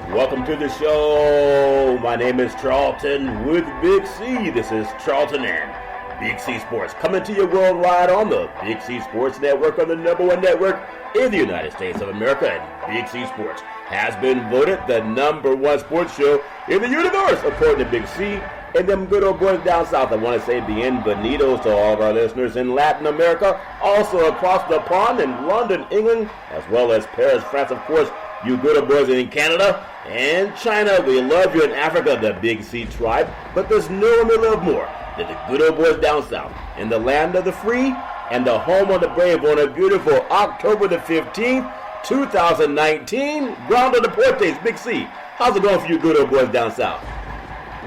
Welcome to the show. My name is Charlton with Big C. This is Charlton and Big C Sports coming to you worldwide on the Big C Sports Network, on the #1 network in the United States of America. And Big C Sports has been voted the #1 sports show in the universe, according to Big C. And them good old boys down south, I want to say bienvenidos to all of our listeners in Latin America, also across the pond in London, England, as well as Paris, France, of course, you good old boys in Canada and China. We love you in Africa, the Big C tribe, but there's no one we love more than the good old boys down south in the land of the free and the home of the brave on a beautiful October the 15th, 2019, ground of the Potus. Big C, how's it going for you good old boys down south?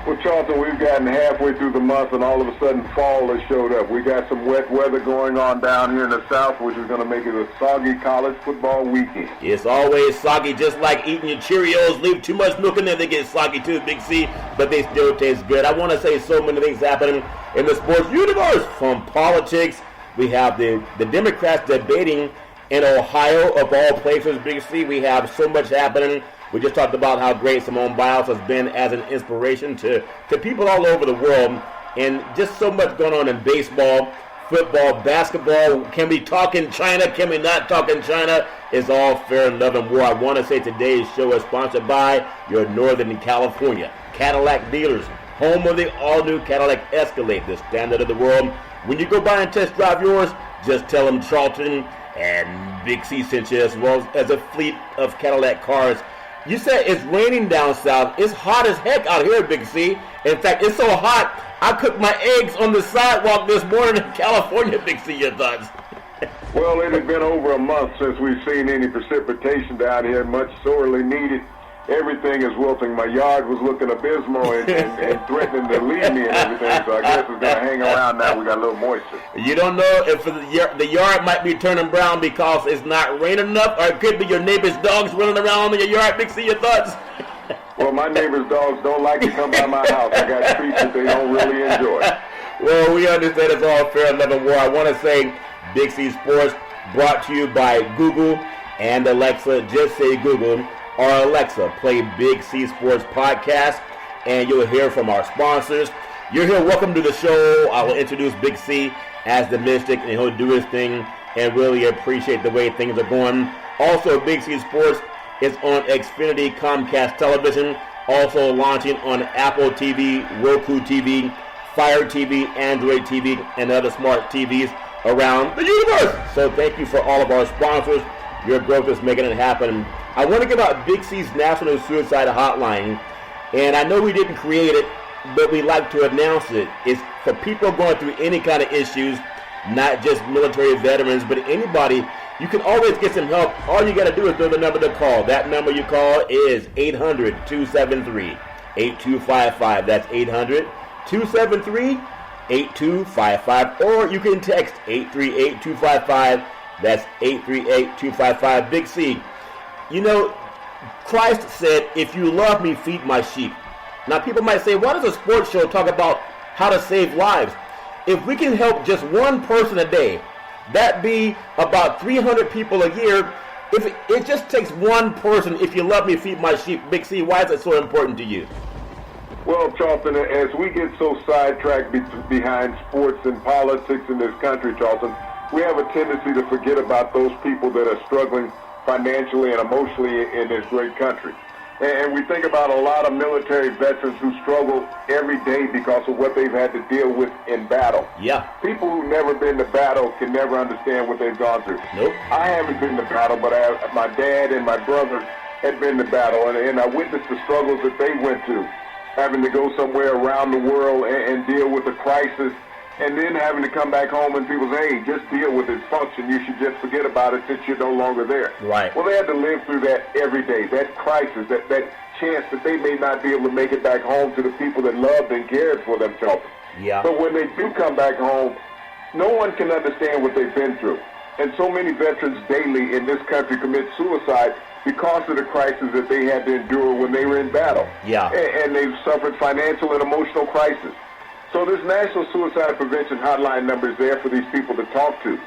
Well, Charlton, we've gotten halfway through the month, and all of a sudden fall has showed up. We got some wet weather going on down here in the south, which is going to make it a soggy college football weekend. It's always soggy, just like eating your Cheerios. Leave too much milk in there, they get soggy too, Big C, but they still taste good. I want to say so many things happening in the sports universe. From politics, we have the Democrats debating in Ohio, of all places, Big C. We have so much happening. We just talked about how great Simone Biles has been as an inspiration to people all over the world, and just so much going on in baseball, football, basketball. Can we talk in China? Can we not talk in China? It's all fair and love and war. I want to say today's show is sponsored by your Northern California Cadillac dealers, home of the all-new Cadillac Escalade, the standard of the world. When you go by and test drive yours, just tell them Charlton and Big C sent you, as well as a fleet of Cadillac cars. You said it's raining down south. It's hot as heck out here, Big C. In fact, it's so hot, I cooked my eggs on the sidewalk this morning in California, Big C. Your thoughts? Well, it had been over a month since we've seen any precipitation down here, much sorely needed. Everything is wilting. My yard was looking abysmal and threatening to leave me and everything, so I guess it's going to hang around now. We got a little moisture. You don't know if the yard might be turning brown because it's not raining enough, or it could be your neighbor's dogs running around in your yard. Big C, your thoughts? Well, my neighbor's dogs don't like to come by my house. I got treats that they don't really enjoy. Well, we understand it's all fair and love and war. I want to say Big C Sports brought to you by Google and Alexa. Just say Google or Alexa, play Big C Sports Podcast, and you'll hear from our sponsors. You're here, welcome to the show. I will introduce Big C as the mystic, and he'll do his thing and really appreciate the way things are going. Also, Big C Sports is on Xfinity Comcast Television, also launching on Apple TV, Roku TV, Fire TV, Android TV, and other smart TVs around the universe. So thank you for all of our sponsors. Your growth is making it happen. I want to give out Big C's National Suicide Hotline, and I know we didn't create it, but we like to announce it. It's for people going through any kind of issues, not just military veterans, but anybody. You can always get some help. All you got to do is know the number to call. That number you call is 800-273-8255. That's 800-273-8255. Or you can text 838-255. That's 838-255. Big C. You know, Christ said, if you love me, feed my sheep. Now, people might say, why does a sports show talk about how to save lives? If we can help just one person a day, that be about 300 people a year. If it just takes one person, if you love me, feed my sheep. Big C, why is it so important to you? Well, Charlton, as we get so sidetracked behind sports and politics in this country, Charlton, we have a tendency to forget about those people that are struggling financially and emotionally in this great country. And we think about a lot of military veterans who struggle every day because of what they've had to deal with in battle. Yeah. People who've never been to battle can never understand what they've gone through. Nope. I haven't been to battle, but my dad and my brother had been to battle, and I witnessed the struggles that they went to, having to go somewhere around the world and deal with a crisis, and then having to come back home and people say, hey, just deal with its function. You should just forget about it since you're no longer there. Right. Well, they had to live through that every day, that crisis, that chance that they may not be able to make it back home to the people that loved and cared for them, Charlton. Yeah. But when they do come back home, no one can understand what they've been through. And so many veterans daily in this country commit suicide because of the crisis that they had to endure when they were in battle. Yeah. And they've suffered financial and emotional crisis. So this National Suicide Prevention Hotline number is there for these people to talk to.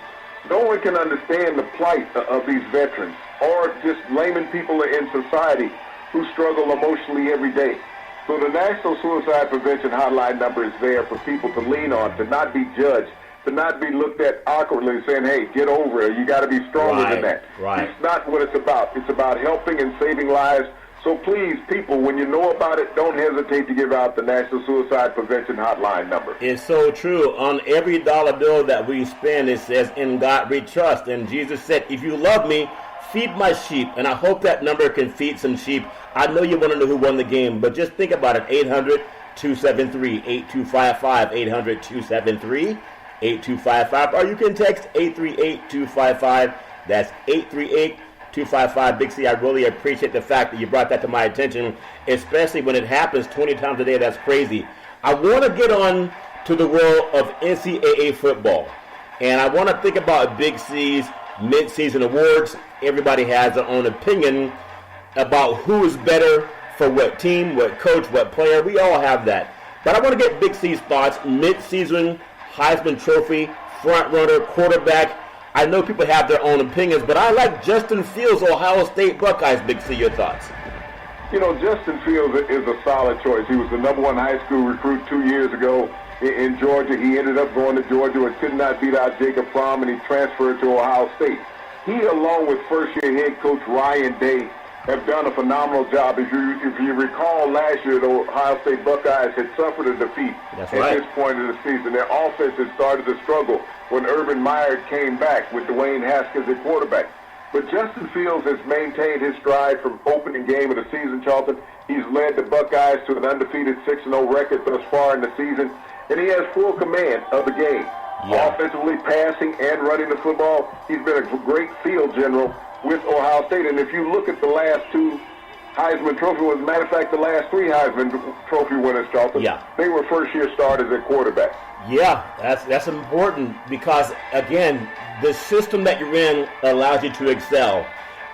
No one can understand the plight of these veterans or just layman people in society who struggle emotionally every day. So the National Suicide Prevention Hotline number is there for people to lean on, to not be judged, to not be looked at awkwardly saying, hey, get over it. You got to be stronger than that. Right. It's not what it's about. It's about helping and saving lives. So please, people, when you know about it, don't hesitate to give out the National Suicide Prevention Hotline number. It's so true. On every dollar bill that we spend, it says, in God we trust. And Jesus said, if you love me, feed my sheep. And I hope that number can feed some sheep. I know you want to know who won the game, but just think about it. 800-273-8255, 800-273-8255. Or you can text 838-255. That's 838-255. Big C, I really appreciate the fact that you brought that to my attention, especially when it happens 20 times a day. That's crazy. I want to get on to the world of NCAA football, and I want to think about Big C's mid-season awards. Everybody has their own opinion about who is better for what team, what coach, what player. We all have that. But I want to get Big C's thoughts. Mid-season, Heisman Trophy, front-runner, quarterback. I know people have their own opinions, but I like Justin Fields, Ohio State Buckeyes. Big C, your thoughts? You know, Justin Fields is a solid choice. He was the number one high school recruit 2 years ago in Georgia. He ended up going to Georgia and could not beat out Jacob Fromm, and he transferred to Ohio State. He, along with first-year head coach Ryan Day, have done a phenomenal job. If you recall, last year the Ohio State Buckeyes had suffered a defeat at this point of the season. Their offense had started to struggle when Urban Meyer came back with Dwayne Haskins at quarterback. But Justin Fields has maintained his stride from opening game of the season, Charlton. He's led the Buckeyes to an undefeated 6-0 record thus far in the season, and he has full command of the game. Offensively, passing and running the football, he's been a great field general with Ohio State. And if you look at the last two Heisman Trophy winners, matter of fact, the last three Heisman Trophy winners, Charlton, they were first-year starters at quarterback. Yeah, that's important because, again, the system that you're in allows you to excel.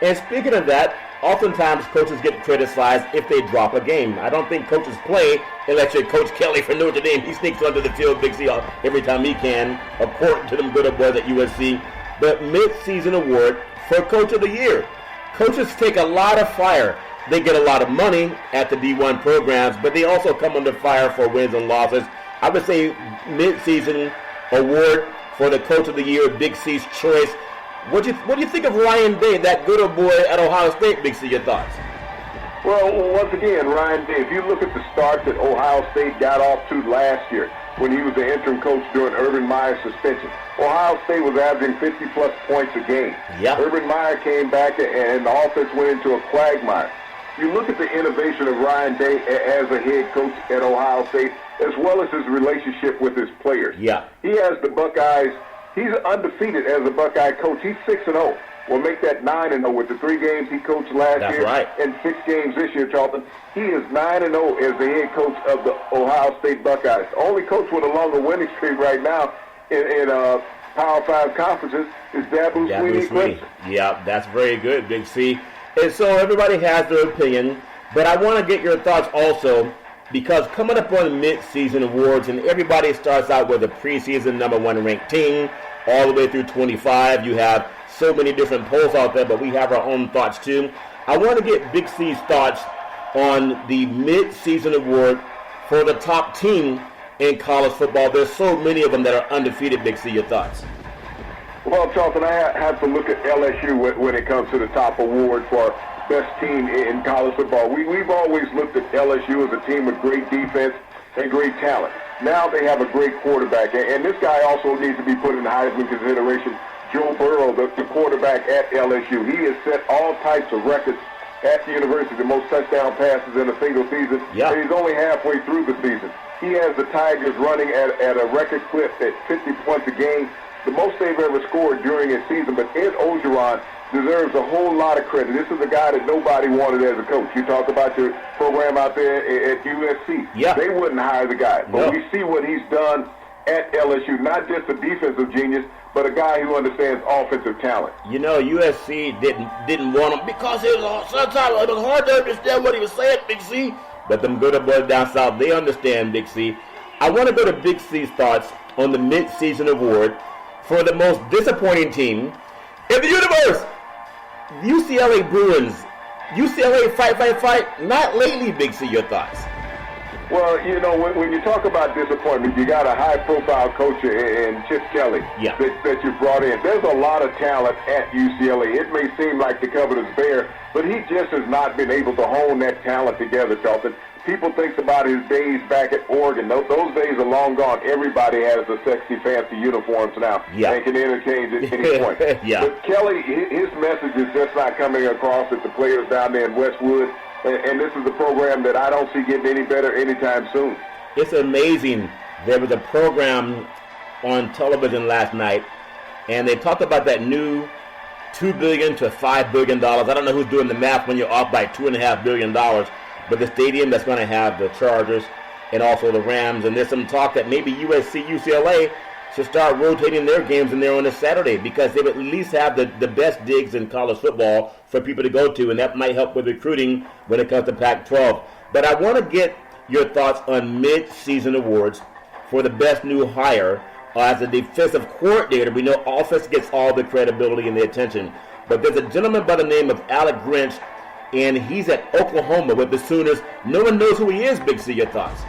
And speaking of that, oftentimes coaches get criticized if they drop a game. I don't think coaches play unless you're Coach Kelly for Notre Dame. He sneaks onto the field, Big C, every time he can, according to them good old boys at USC. But mid-season award for Coach of the Year. Coaches take a lot of fire. They get a lot of money at the D1 programs, but they also come under fire for wins and losses. I would say mid-season award for the Coach of the Year, Big C's choice. What do you think of Ryan Day, that good old boy at Ohio State, Big C? Your thoughts? Well, once again, Ryan Day, if you look at the start that Ohio State got off to last year when he was the interim coach during Urban Meyer's suspension, Ohio State was averaging 50-plus points a game. Urban Meyer came back and the offense went into a quagmire. You look at the innovation of Ryan Day as a head coach at Ohio State, as well as his relationship with his players. He has the Buckeyes. He's undefeated as a Buckeye coach. He's 6-0. We'll make that 9-0 with the 3 games he coached last year and 6 games this year, Charlton. He is 9-0 as the head coach of the Ohio State Buckeyes. The only coach with a longer winning streak right now in Power 5 conferences is Dabo Swinney. Yeah, that's very good, Big C. And so everybody has their opinion, but I want to get your thoughts also, because coming up on the mid-season awards, and everybody starts out with a preseason number 1 ranked team, all the way through 25. You have so many different polls out there, but we have our own thoughts too. I want to get Big C's thoughts on the mid-season award for the top team in college football. There's so many of them that are undefeated. Big C, your thoughts? Well, Charlton, I have to look at LSU when it comes to the top award for best team in college football. We've always looked at LSU as a team with great defense and great talent. Now they have a great quarterback, and this guy also needs to be put in Heisman consideration. Joe Burrow, the quarterback at LSU. He has set all types of records at the university, the most touchdown passes in a single season, and he's only halfway through the season. He has the Tigers running at a record clip at 50 points a game, the most they've ever scored during a season. But Ed Orgeron deserves a whole lot of credit. This is a guy that nobody wanted as a coach. You talk about your program out there at USC. They wouldn't hire the guy. But we see what he's done at LSU, not just a defensive genius, but a guy who understands offensive talent. You know, USC didn't want him because sometimes it was hard to understand what he was saying, Big C. But them good boys down south, they understand, Big C. I want to go to Big C's thoughts on the mid-season award for the most disappointing team in the universe. UCLA Bruins UCLA fight. Not lately, Big C. Your thoughts? Well, you know, when you talk about disappointment, you got a high-profile coach in Chip Kelly that you brought in. There's a lot of talent at UCLA. It may seem like the cupboard is bare, but he just has not been able to hone that talent together, Charlton. People think about his days back at Oregon. Those days are long gone. Everybody has the sexy, fancy uniforms now and can interchange at any point. But Kelly, his message is just not coming across at the players down there in Westwood. And this is a program that I don't see getting any better anytime soon. It's amazing. There was a program on television last night, and they talked about that new $2 billion to $5 billion. I don't know who's doing the math when you're off by $2.5 billion, but the stadium that's going to have the Chargers and also the Rams. And there's some talk that maybe USC, UCLA should start rotating their games in there on a Saturday because they would at least have the best digs in college football for people to go to, and that might help with recruiting when it comes to Pac-12. But I want to get your thoughts on mid-season awards for the best new hire. As a defensive coordinator, we know offense gets all the credibility and the attention. But there's a gentleman by the name of Alec Grinch, and he's at Oklahoma with the Sooners. No one knows who he is, Big C. Your thoughts?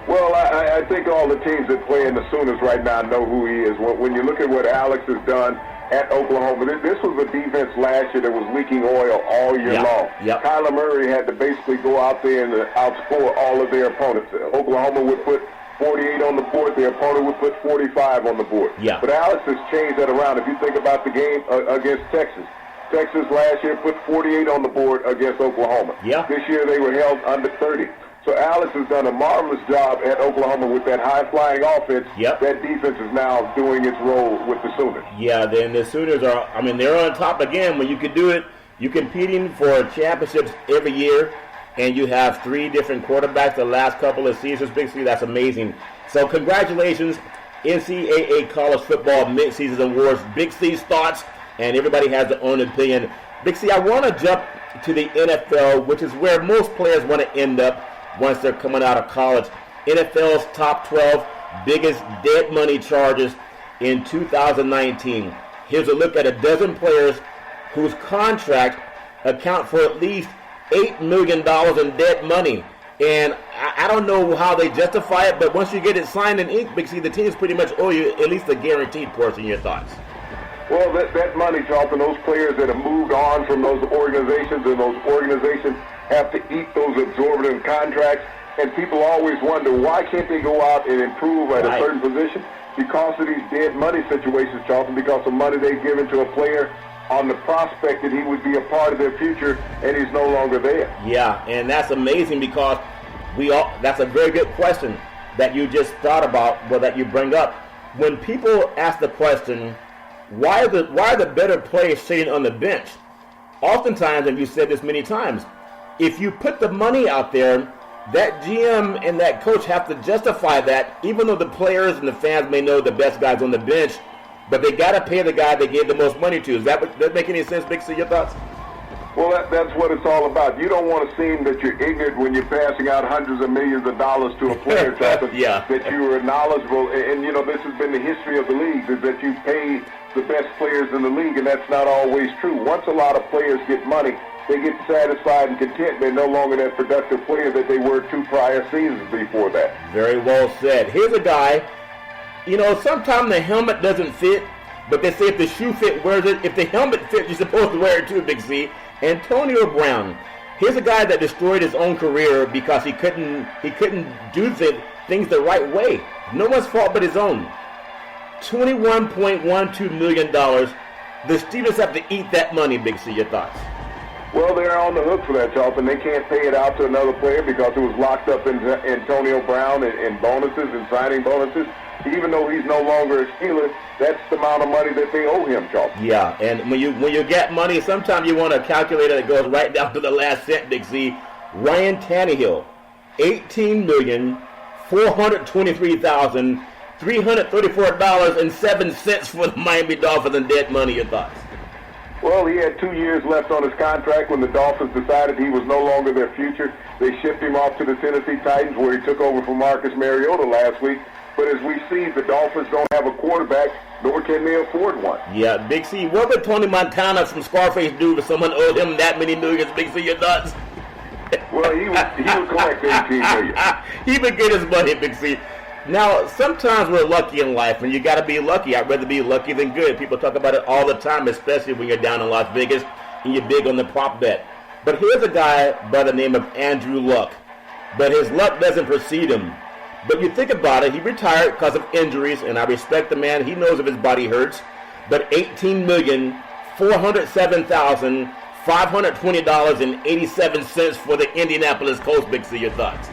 Well, I think all the teams that play in the Sooners right now know who he is. When you look at what Alex has done at Oklahoma, this was a defense last year that was leaking oil all year long. Kyler Murray had to basically go out there and outscore all of their opponents. Oklahoma would put 48 on the board, their opponent would put 45 on the board. But Alex has changed that around. If you think about the game against Texas last year put 48 on the board against Oklahoma. This year they were held under 30. So Alex has done a marvelous job at Oklahoma with that high-flying offense. That defense is now doing its role with the Sooners. Then the Sooners are, they're on top again. When you can do it, you're competing for championships every year, and you have 3 different quarterbacks the last couple of seasons. Big C, that's amazing. So congratulations, NCAA College Football Mid-Season Awards. Big C's thoughts, and everybody has their own opinion. Big C, I want to jump to the NFL, which is where most players want to end up once they're coming out of college. NFL's top 12 biggest dead money charges in 2019. Here's a look at a dozen players whose contracts account for at least $8 million in dead money. And I don't know how they justify it, but once you get it signed in ink, Big C, the teams pretty much owe you at least a guaranteed portion. Your thoughts? Well, that money, Charlton, those players that have moved on from those organizations, and those organizations have to eat those exorbitant contracts, and people always wonder, why can't they go out and improve at a certain position? Because of these dead money situations, Charlton, because of money they've given to a player on the prospect that he would be a part of their future, and he's no longer there. And that's amazing because that's a very good question that you just thought about, or that you bring up. When people ask the question, why are the better players sitting on the bench? Oftentimes, and you said this many times, if you put the money out there, that GM and that coach have to justify that, even though the players and the fans may know the best guys on the bench, but they got to pay the guy they gave the most money to. Does that make any sense, Big C? Your thoughts? Well, that's what it's all about. You don't want to seem that you're ignorant when you're passing out hundreds of millions of dollars to a player, that you are knowledgeable. And, this has been the history of the league, is that you pay the best players in the league, and that's not always true. Once a lot of players get money, they get satisfied and content. They're no longer that productive player that they were 2 prior seasons before that. Very well said. Here's a guy, sometimes the helmet doesn't fit, but they say if the shoe fit, wears it. If the helmet fits, you're supposed to wear it too, Big C. Antonio Brown. Here's a guy that destroyed his own career because he couldn't do things the right way. No one's fault but his own. $21.12 million. The Steelers have to eat that money, Big C. Your thoughts? Well, they're on the hook for that, Charlton. They can't pay it out to another player because it was locked up in Antonio Brown and bonuses and signing bonuses. Even though he's no longer a Steeler, that's the amount of money that they owe him, Charlton. And when you get money, sometimes you want a calculator that goes right down to the last cent, Big C. Ryan Tannehill, $18,423,334.07 for the Miami Dolphins and dead money. Your thoughts? Well, he had 2 years left on his contract when the Dolphins decided he was no longer their future. They shipped him off to the Tennessee Titans, where he took over from Marcus Mariota last week. But as we see, the Dolphins don't have a quarterback, nor can they afford one. Yeah, Big C, what would Tony Montana from Scarface do if someone owed him that many millions, Big C, your thoughts? Well, he would collect $18 million. He would get his money, Big C. Now, sometimes we're lucky in life, and you got to be lucky. I'd rather be lucky than good. People talk about it all the time, especially when you're down in Las Vegas and you're big on the prop bet. But here's a guy by the name of Andrew Luck. But his luck doesn't precede him. But you think about it, he retired because of injuries, and I respect the man. He knows if his body hurts. But $18,407,520.87 for the Indianapolis Colts. Big C, your thoughts?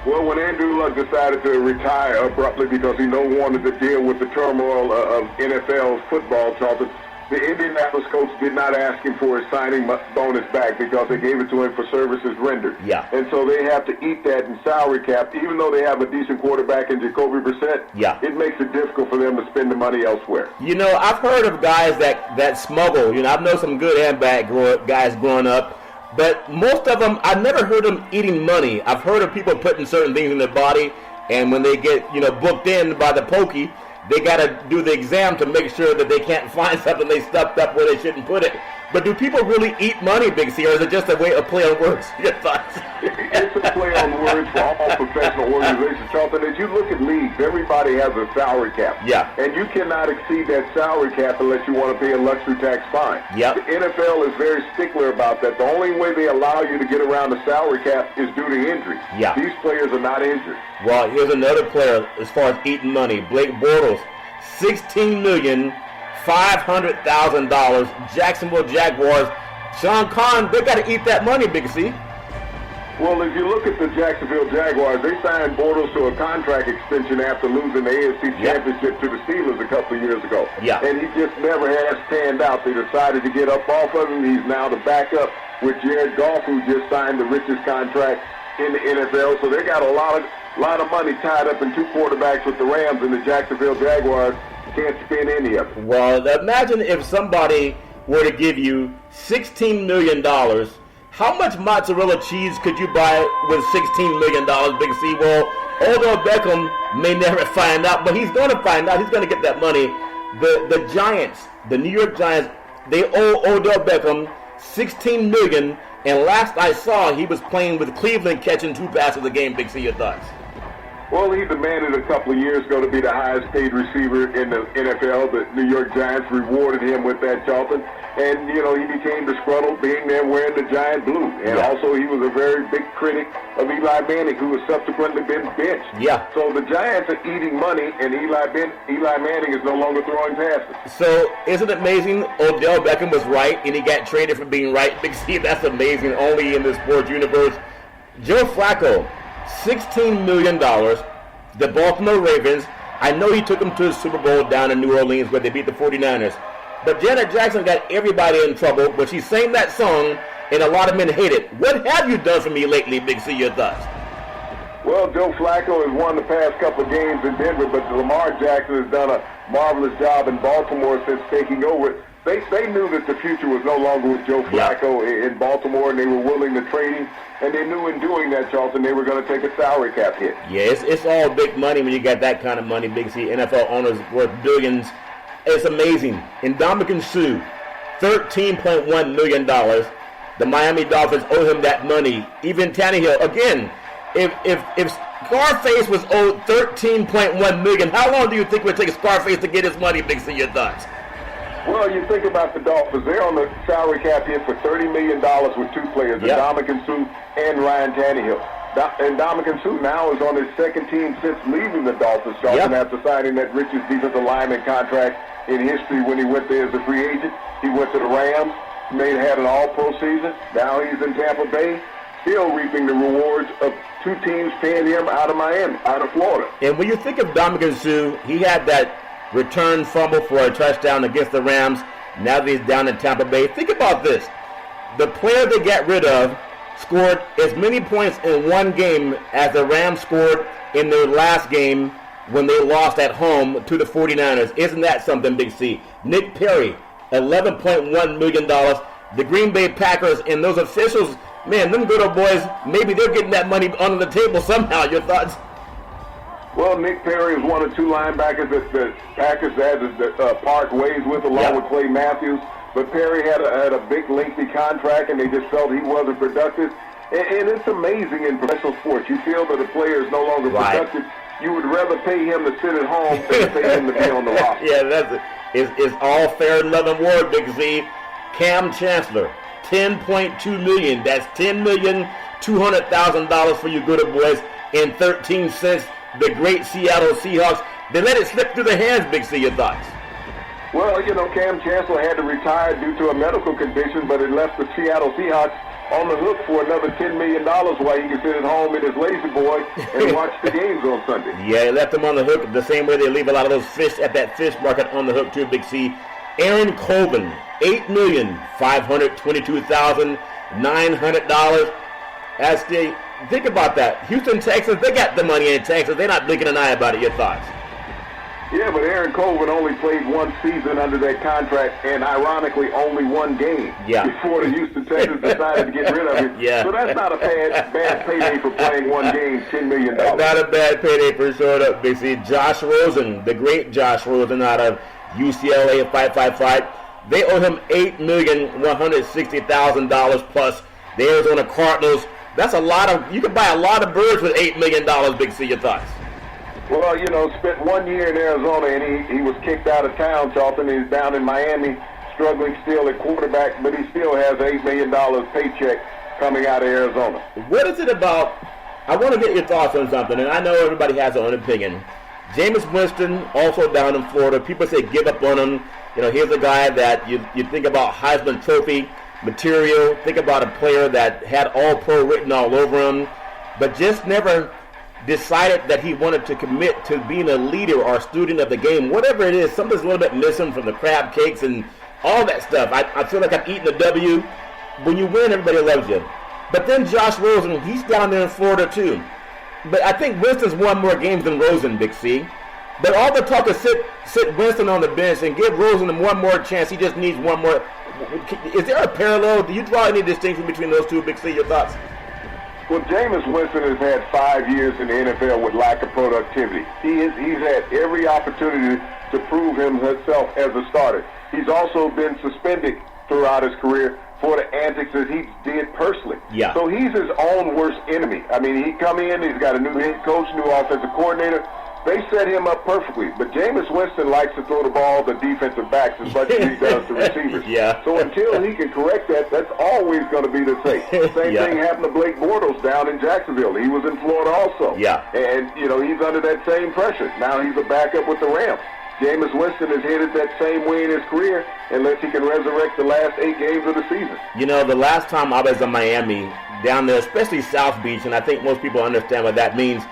Well, when Andrew Luck decided to retire abruptly because he no longer wanted to deal with the turmoil of NFL football, Charlton, the Indianapolis Colts did not ask him for his signing bonus back because they gave it to him for services rendered. Yeah. And so they have to eat that in salary cap. Even though they have a decent quarterback in Jacoby Brissett, yeah, it makes it difficult for them to spend the money elsewhere. You know, I've heard of guys that smuggle. You know, I've known some good and bad guys growing up. But most of them, I've never heard them eating money. I've heard of people putting certain things in their body, and when they get, booked in by the pokey, they got to do the exam to make sure that they can't find something they stuffed up where they shouldn't put it. But do people really eat money, Big C, or is it just a way of play on words? Your thoughts? It's a play on words for all professional organizations, Charlton. As you look at leagues, everybody has a salary cap. Yeah. And you cannot exceed that salary cap unless you want to pay a luxury tax fine. Yep. The NFL is very stickler about that. The only way they allow you to get around the salary cap is due to injury. Yeah. These players are not injured. Well, here's another player as far as eating money. Blake Bortles, $16,500,000. Jacksonville Jaguars. Sean Khan, they got to eat that money, Big C. Well, if you look at the Jacksonville Jaguars, they signed Bortles to a contract extension after losing the AFC Championship to the Steelers a couple of years ago. Yeah. And he just never has panned out. They decided to get up off of him. He's now the backup with Jared Goff, who just signed the richest contract in the NFL. So they got a lot of money tied up in two quarterbacks with the Rams, and the Jacksonville Jaguars can't spend any of it. Well, imagine if somebody were to give you $16 million. How much mozzarella cheese could you buy with $16 million, Big C? Well, Odell Beckham may never find out, but he's going to find out. He's going to get that money. The Giants, the New York Giants, they owe Odell Beckham $16 million, and last I saw, he was playing with Cleveland, catching 2 passes a game. Big C, your thoughts? Well, he demanded a couple of years ago to be the highest paid receiver in the NFL. The New York Giants rewarded him with that, Charlton. And, he became disgruntled being there wearing the Giant blue. And also he was a very big critic of Eli Manning, who has subsequently been benched. Yeah. So the Giants are eating money, and Eli Manning is no longer throwing passes. So isn't it amazing? Odell Beckham was right, and he got traded for being right. Big C, that's amazing. Only in the sports universe. Joe Flacco, $16 million. The Baltimore Ravens, I know he took them to the Super Bowl down in New Orleans where they beat the 49ers. But Janet Jackson got everybody in trouble, but she sang that song, and a lot of men hate it. What have you done for me lately, Big C, your thoughts? Well, Joe Flacco has won the past couple of games in Denver, but Lamar Jackson has done a marvelous job in Baltimore since taking over. They knew that the future was no longer with Joe Flacco in Baltimore, and they were willing to trade him. And they knew in doing that, Charlton, they were going to take a salary cap hit. Yeah, it's all big money when you got that kind of money, Big C. NFL owners worth billions. It's amazing. Ndamukong Suh, $13.1 million. The Miami Dolphins owe him that money. Even Tannehill, again, if Scarface was owed $13.1 million, how long do you think it would take Scarface to get his money, Big C? Your thoughts? Well, you think about the Dolphins. They're on the salary cap hit for $30 million with 2 players, Ndamukong Suh and Ryan Tannehill. And Ndamukong Suh now is on his second team since leaving the Dolphins, Charlton, after signing that richest defensive lineman contract in history when he went there as a free agent. He went to the Rams, had an all-pro season. Now he's in Tampa Bay, still reaping the rewards of 2 teams paying him out of Miami, out of Florida. And when you think of Ndamukong Suh, he had that return fumble for a touchdown against the Rams. Now that he's down in Tampa Bay, think about this. The player they got rid of scored as many points in one game as the Rams scored in their last game when they lost at home to the 49ers. Isn't that something, Big C? Nick Perry, $11.1 million. The Green Bay Packers and those officials, man, them good old boys, maybe they're getting that money under the table somehow. Your thoughts? Well, Nick Perry is one of two linebackers that the Packers had to part ways with, along with Clay Matthews. But Perry had a big, lengthy contract, and they just felt he wasn't productive. And it's amazing in professional sports. You feel that a player is no longer productive. You would rather pay him to sit at home than pay him to be on the roster. Yeah, it's all fair in love and war, Big Z. Cam Chancellor, $10.2 million. That's $10,200,000 for you good boys in 13 cents. The great Seattle Seahawks. They let it slip through their hands, Big Z. Your thoughts? Well, Cam Chancellor had to retire due to a medical condition, but it left the Seattle Seahawks on the hook for another $10 million while he could sit at home in his lazy boy and watch the games on Sunday. Yeah, they left him on the hook the same way they leave a lot of those fish at that fish market on the hook too, Big C. Aaron Colvin, $8,522,900. Think about that. Houston, Texas, they got the money in Texas. They're not blinking an eye about it. Your thoughts? Yeah, but Aaron Colvin only played one season under that contract, and ironically, only one game before the Houston Texans decided to get rid of him. Yeah. So that's not a bad payday for playing one game, $10 million. That's not a bad payday for showing up, Big C. Josh Rosen, the great Josh Rosen out of UCLA 555. They owe him $8,160,000 plus. The Arizona Cardinals. That's a lot of. You can buy a lot of birds with $8 million, Big C. Your thoughts? Well, spent 1 year in Arizona, and he was kicked out of town, Charlton. He's down in Miami, struggling still at quarterback, but he still has $8 million paycheck coming out of Arizona. What is it about? I want to get your thoughts on something, and I know everybody has their own opinion. Jameis Winston, also down in Florida. People say give up on him. Here's a guy that you think about Heisman Trophy material. Think about a player that had All-Pro written all over him, but just never decided that he wanted to commit to being a leader or a student of the game. Whatever it is, something's a little bit missing from the crab cakes and all that stuff. I feel like I'm eating a W. When you win, everybody loves you. But then Josh Rosen, he's down there in Florida too. But I think Winston's won more games than Rosen, Big C. But all the talk is sit Winston on the bench and give Rosen one more chance. He just needs one more. Is there a parallel? Do you draw any distinction between those two, Big C? Your thoughts? Well, Jameis Winston has had 5 years in the NFL with lack of productivity. He's had every opportunity to prove himself as a starter. He's also been suspended throughout his career for the antics that he did personally. Yeah. So he's his own worst enemy. I mean, he come in, he's got a new head coach, new offensive coordinator. They set him up perfectly. But Jameis Winston likes to throw the ball to defensive backs as much as he does to receivers. Yeah. So until he can correct that, that's always going to be the case. Same thing happened to Blake Bortles down in Jacksonville. He was in Florida also. Yeah. And, he's under that same pressure. Now he's a backup with the Rams. Jameis Winston is headed that same way in his career unless he can resurrect the last 8 games of the season. The last time I was in Miami, down there, especially South Beach, and I think most people understand what that means,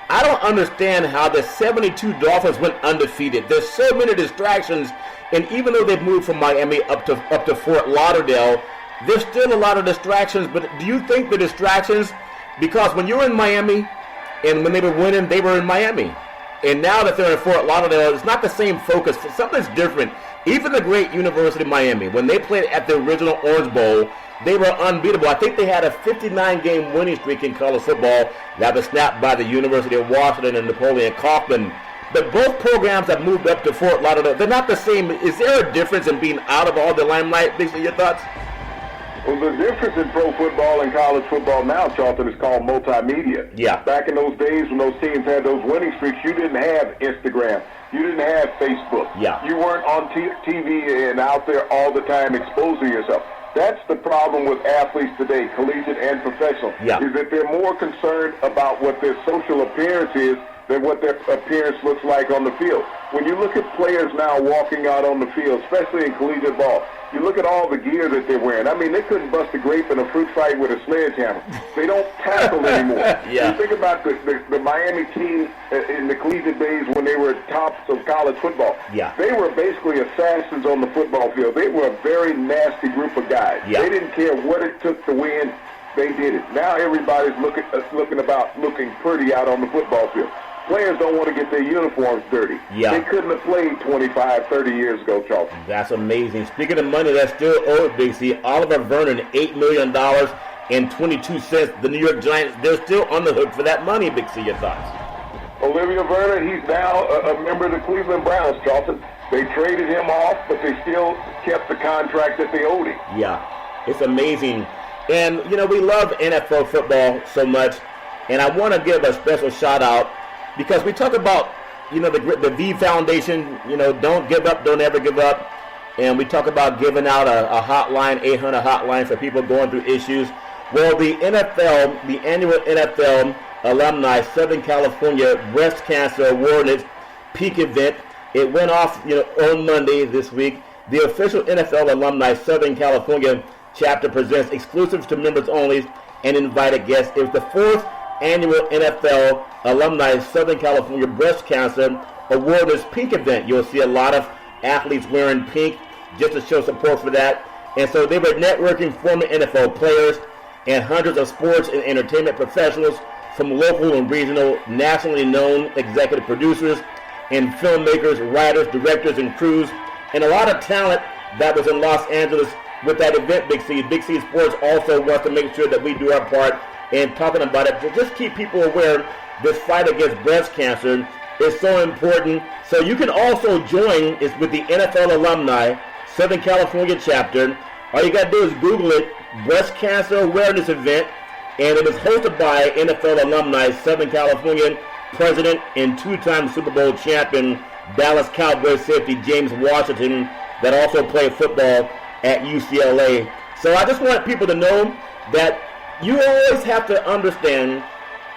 I don't understand how the 72 Dolphins went undefeated. There's so many distractions, and even though they've moved from Miami up to Fort Lauderdale, there's still a lot of distractions. But do you think the distractions, because when you were in Miami and when they were winning, they were in Miami, and now that they're in Fort Lauderdale, it's not the same focus. Something's different. Even the great University of Miami, when they played at the original Orange Bowl, they were unbeatable. I think they had a 59-game winning streak in college football that was snapped by the University of Washington and Napoleon Kaufman. But both programs have moved up to Fort Lauderdale. They're not the same. Is there a difference in being out of all the limelight? These are your thoughts? Well, the difference in pro football and college football now, Charlton, is called multimedia. Yeah. Back in those days when those teams had those winning streaks, you didn't have Instagram. You didn't have Facebook. Yeah. You weren't on TV and out there all the time exposing yourself. That's the problem with athletes today, collegiate and professional, is that they're more concerned about what their social appearance is than what their appearance looks like on the field. When you look at players now walking out on the field, especially in collegiate ball, you look at all the gear that they're wearing. I mean, they couldn't bust a grape in a fruit fight with a sledgehammer. They don't tackle anymore. You think about the Miami team in the collegiate days when they were tops of college football. They were basically assassins on the football field. They were a very nasty group of guys. They didn't care what it took to win. They did it. Now everybody's looking pretty out on the football field. Players don't want to get their uniforms dirty. They couldn't have played 25, 30 years ago, Charlton. That's amazing. Speaking of money that's still owed, Big C, Oliver Vernon, $8 million and 22 cents. The New York Giants, they're still on the hook for that money, Big C. Your thoughts? Olivia Vernon, he's now a member of the Cleveland Browns, Charlton. They traded him off, but they still kept the contract that they owed him. Yeah, it's amazing. And, we love NFL football so much, and I want to give a special shout-out because we talk about, the V Foundation, don't give up, don't ever give up. And we talk about giving out a hotline, 800 hotline for people going through issues. Well, the annual NFL Alumni Southern California Breast Cancer Awareness Peak event, it went off, on Monday this week. The official NFL Alumni Southern California chapter presents exclusives to members only and invited guests. It was the 4th annual NFL Alumni Southern California Breast Cancer Awareness Pink event. You'll see a lot of athletes wearing pink just to show support for that. And so they were networking former NFL players and hundreds of sports and entertainment professionals from local and regional, nationally known executive producers and filmmakers, writers, directors, and crews, and a lot of talent that was in Los Angeles with that event, Big C. Big C Sports also wants to make sure that we do our part in talking about it. To just keep people aware this fight against breast cancer is so important. So you can also join is with the NFL Alumni Southern California chapter. All you got to do is Google it, Breast Cancer Awareness Event, and it is hosted by NFL Alumni Southern California President and two-time Super Bowl champion Dallas Cowboys safety James Washington that also played football at UCLA. So I just want people to know that you always have to understand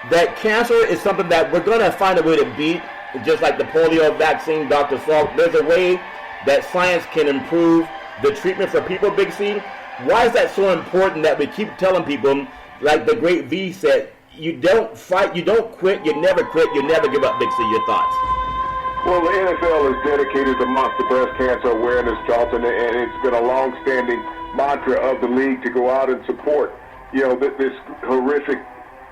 that cancer is something that we're going to find a way to beat, just like the polio vaccine, Dr. Salk. There's a way that science can improve the treatment for people, Big C. Why is that so important that we keep telling people, like the great V said, you don't fight, you don't quit, you never quit, you never give up, Big C? Your thoughts? Well, the NFL is dedicated to monster breast cancer awareness, Charlton, and it's been a long-standing mantra of the league to go out and support, this horrific,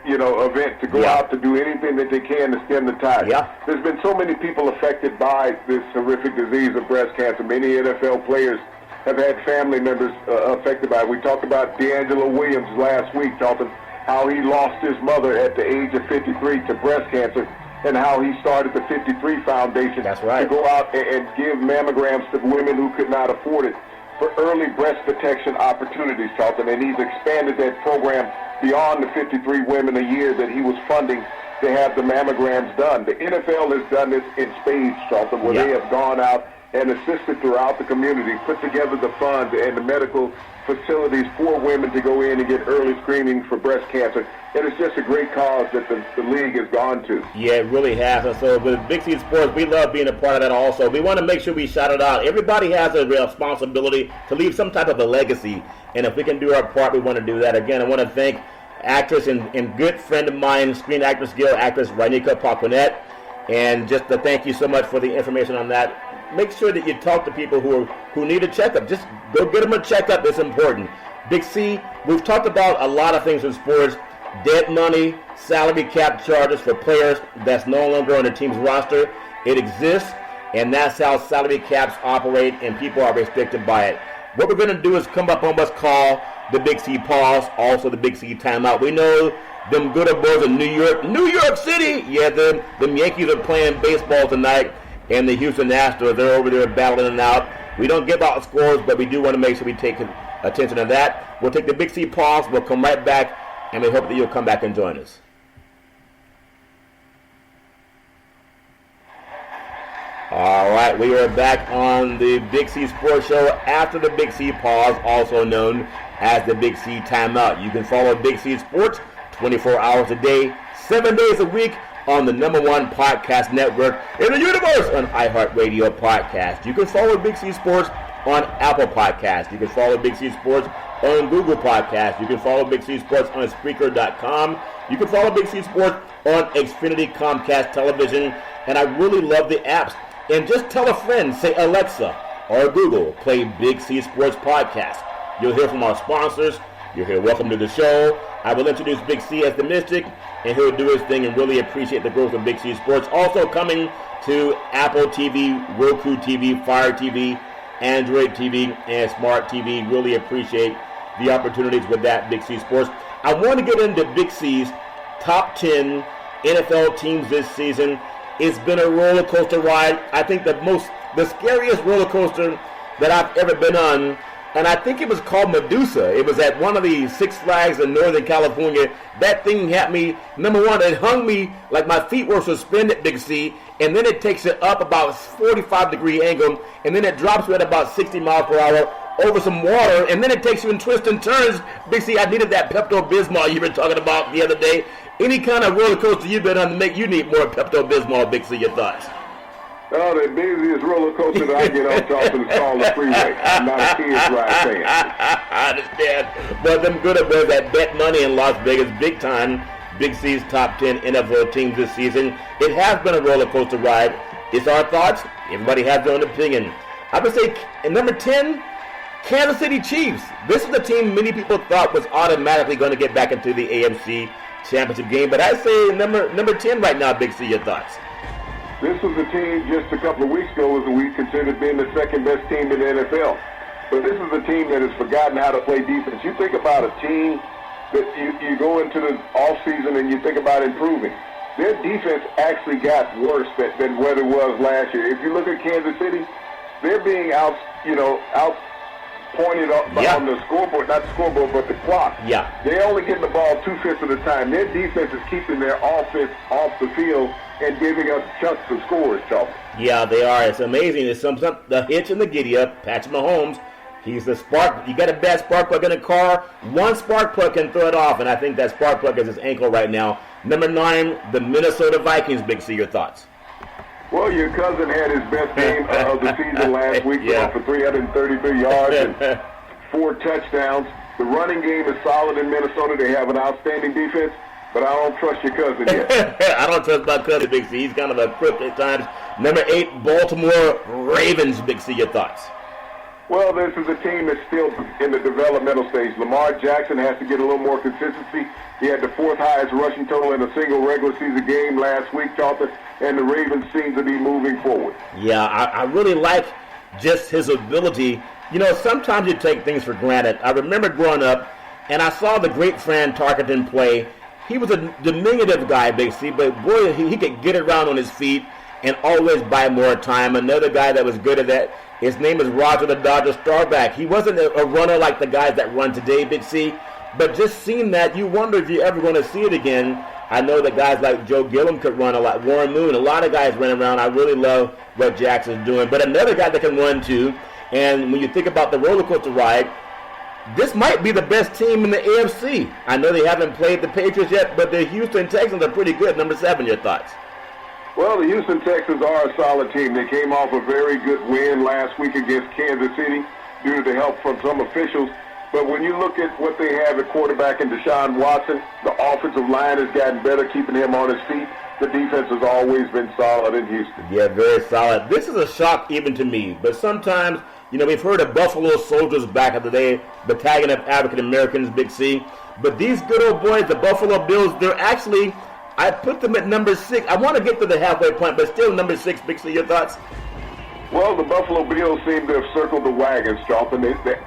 event, to go out to do anything that they can to stem the tide. Yeah. There's been so many people affected by this horrific disease of breast cancer. Many NFL players have had family members affected by it. We talked about D'Angelo Williams last week, Charlton, how he lost his mother at the age of 53 to breast cancer, and how he started the 53 Foundation. That's right. To go out and give mammograms to women who could not afford it for early breast protection opportunities, Charlton. And he's expanded that program beyond the 53 women a year that he was funding to have the mammograms done. The NFL has done this in spades, Charlton, where they have gone out and assisted throughout the community, put together the funds and the medical facilities for women to go in and get early screening for breast cancer. And it's just a great cause that the league has gone to. Yeah, it really has. And so with Big C Sports, we love being a part of that also. We want to make sure we shout it out. Everybody has a responsibility to leave some type of a legacy. And if we can do our part, we want to do that. Again, I want to thank actress and good friend of mine, Screen Actors Guild actress Rainika Paquinette. And just to thank you so much for the information on that. Make sure that you talk to people who need a checkup. Just go get them a checkup. It's important. Big C, we've talked about a lot of things in sports. Dead money, salary cap charges for players that's no longer on the team's roster. It exists, and that's how salary caps operate, and people are restricted by it. What we're going to do is come up on what's called the Big C pause, also the Big C timeout. We know them good old boys in New York City. Yeah, them Yankees are playing baseball tonight. And the Houston Astros, they're over there battling it out. We don't give out scores, but we do want to make sure we take attention to that. We'll take the Big C pause. We'll come right back, and we hope that you'll come back and join us. All right, we are back on the Big C Sports Show after the Big C pause, also known as the Big C timeout. You can follow Big C Sports 24 hours a day, 7 days a week, on the #1 podcast network in the universe on iHeartRadio Podcast. You can follow Big C Sports on Apple Podcast. You can follow Big C Sports on Google Podcast. You can follow Big C Sports on Spreaker.com. You can follow Big C Sports on Xfinity Comcast Television. And I really love the apps. And just tell a friend, say Alexa or Google, play Big C Sports Podcast. You'll hear from our sponsors. You'll hear welcome to the show. I will introduce Big C as the Mystic, and he'll do his thing and really appreciate the growth of Big C Sports. Also coming to Apple TV, Roku TV, Fire TV, Android TV, and Smart TV. Really appreciate the opportunities with that, Big C Sports. I want to get into Big C's top 10 NFL teams this season. It's been a roller coaster ride. I think the scariest roller coaster that I've ever been on, and I think it was called Medusa. It was at one of the Six Flags in Northern California. That thing had me, number one, it hung me like my feet were suspended, Big C, and then it takes it up about 45-degree angle, and then it drops you at about 60 miles per hour over some water, and then it takes you in twists and turns. Big C, I needed that Pepto-Bismol you were talking about the other day. Any kind of roller coaster you've been on to make you need more Pepto-Bismol, Big C, your thoughts? Oh, the busiest roller coaster that I get on, Charleston, is called the freeway. I'm not a kids ride fan. I understand. But them good boys that bet money in Las Vegas, big time. Big C's top 10 NFL teams this season. It has been a roller coaster ride. It's our thoughts. Everybody has their own opinion. I would say, at number 10, Kansas City Chiefs. This is the team many people thought was automatically going to get back into the AFC Championship game. But I say number 10 right now, Big C, your thoughts? This was a team just a couple of weeks ago was we considered being the second best team in the NFL. But this is a team that has forgotten how to play defense. You think about a team that you go into the offseason and you think about improving. Their defense actually got worse than what it was last year. If you look at Kansas City, they're being out pointed up on the scoreboard, not the scoreboard, but the clock. Yeah. They're only getting the ball 2/5 of the time. Their defense is keeping their offense off the field and giving us chunks of scores, Charles. Yeah, they are. It's amazing. It's the hitch and the giddy up. Patrick Mahomes, he's the spark. You got a bad spark plug in a car. One spark plug can throw it off, and I think that spark plug is his ankle right now. Number 9, the Minnesota Vikings. Big C, your thoughts? Well, your cousin had his best game of the season last week for 333 yards and 4 touchdowns. The running game is solid in Minnesota. They have an outstanding defense, but I don't trust your cousin yet. I don't trust my cousin, Big C. He's kind of a crypt at times. Number 8, Baltimore Ravens. Big C, your thoughts? Well, this is a team that's still in the developmental stage. Lamar Jackson has to get a little more consistency. He had the 4th highest rushing total in a single regular season game last week, Charlton, and the Ravens seem to be moving forward. Yeah, I really like just his ability. You know, sometimes you take things for granted. I remember growing up, and I saw the great Fran Tarkenton play. He was a diminutive guy, Big C, but boy, he could get around on his feet and always buy more time. Another guy that was good at that, his name is Roger the Dodger Starback. He wasn't a runner like the guys that run today, Big C, but just seeing that, you wonder if you're ever going to see it again. I know that guys like Joe Gilliam could run a lot, Warren Moon, a lot of guys run around. I really love what Jackson's doing. But another guy that can run too, and when you think about the roller coaster ride, this might be the best team in the AFC. I know they haven't played the Patriots yet, but the Houston Texans are pretty good. Number 7, your thoughts? Well, the Houston Texans are a solid team. They came off a very good win last week against Kansas City due to the help from some officials. But when you look at what they have at quarterback in Deshaun Watson, the offensive line has gotten better, keeping him on his feet. The defense has always been solid in Houston. Yeah, very solid. This is a shock even to me, but sometimes, you know, we've heard of Buffalo Soldiers back in the day, battalion of African Americans, Big C. But these good old boys, the Buffalo Bills, they're actually, I put them at number 6. I want to get to the halfway point, but still number 6, Big C, your thoughts? Well, the Buffalo Bills seem to have circled the wagons, Charlton.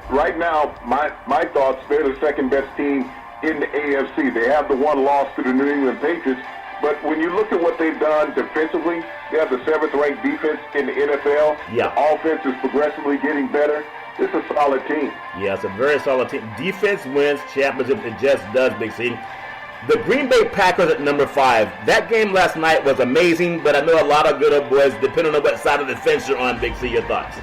Right now, my thoughts, they're the second-best team in the AFC. They have the one loss to the New England Patriots, but when you look at what they've done defensively, they have the 7th-ranked defense in the NFL. Yeah. The offense is progressively getting better. It's a solid team. Yeah, it's a very solid team. Defense wins championships. It just does, Big C. The Green Bay Packers at number 5. That game last night was amazing, but I know a lot of good old boys, depending on what side of the fence you're on, Big C, your thoughts?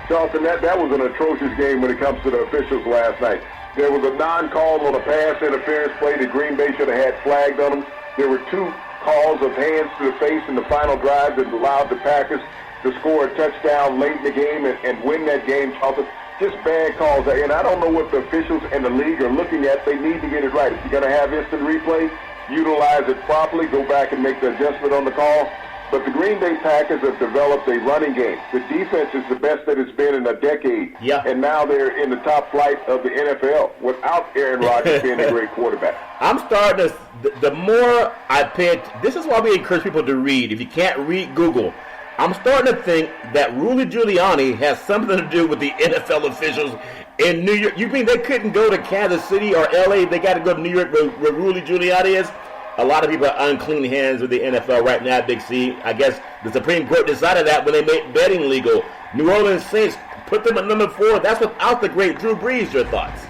Charlton, that was an atrocious game when it comes to the officials last night. There was a non-call on a pass interference play that Green Bay should have had flagged on them. There were 2 calls of hands to the face in the final drive that allowed the Packers to score a touchdown late in the game and win that game, Charlton. Just bad calls. And I don't know what the officials and the league are looking at. They need to get it right. If you're going to have instant replay, utilize it properly, go back and make the adjustment on the call. But the Green Bay Packers have developed a running game. The defense is the best that it's been in a decade. Yeah. And now they're in the top flight of the NFL without Aaron Rodgers being a great quarterback. I'm starting to, the more I pay, this is why we encourage people to read. If you can't read, Google. I'm starting to think that Rudy Giuliani has something to do with the NFL officials in New York. You mean they couldn't go to Kansas City or L.A.? They got to go to New York where Rudy Giuliani is? a lot of people are unclean hands with the NFL right now, Big C. I guess the Supreme Court decided that when they made betting legal. New Orleans Saints put them at number 4. That's without the great Drew Brees. Your thoughts?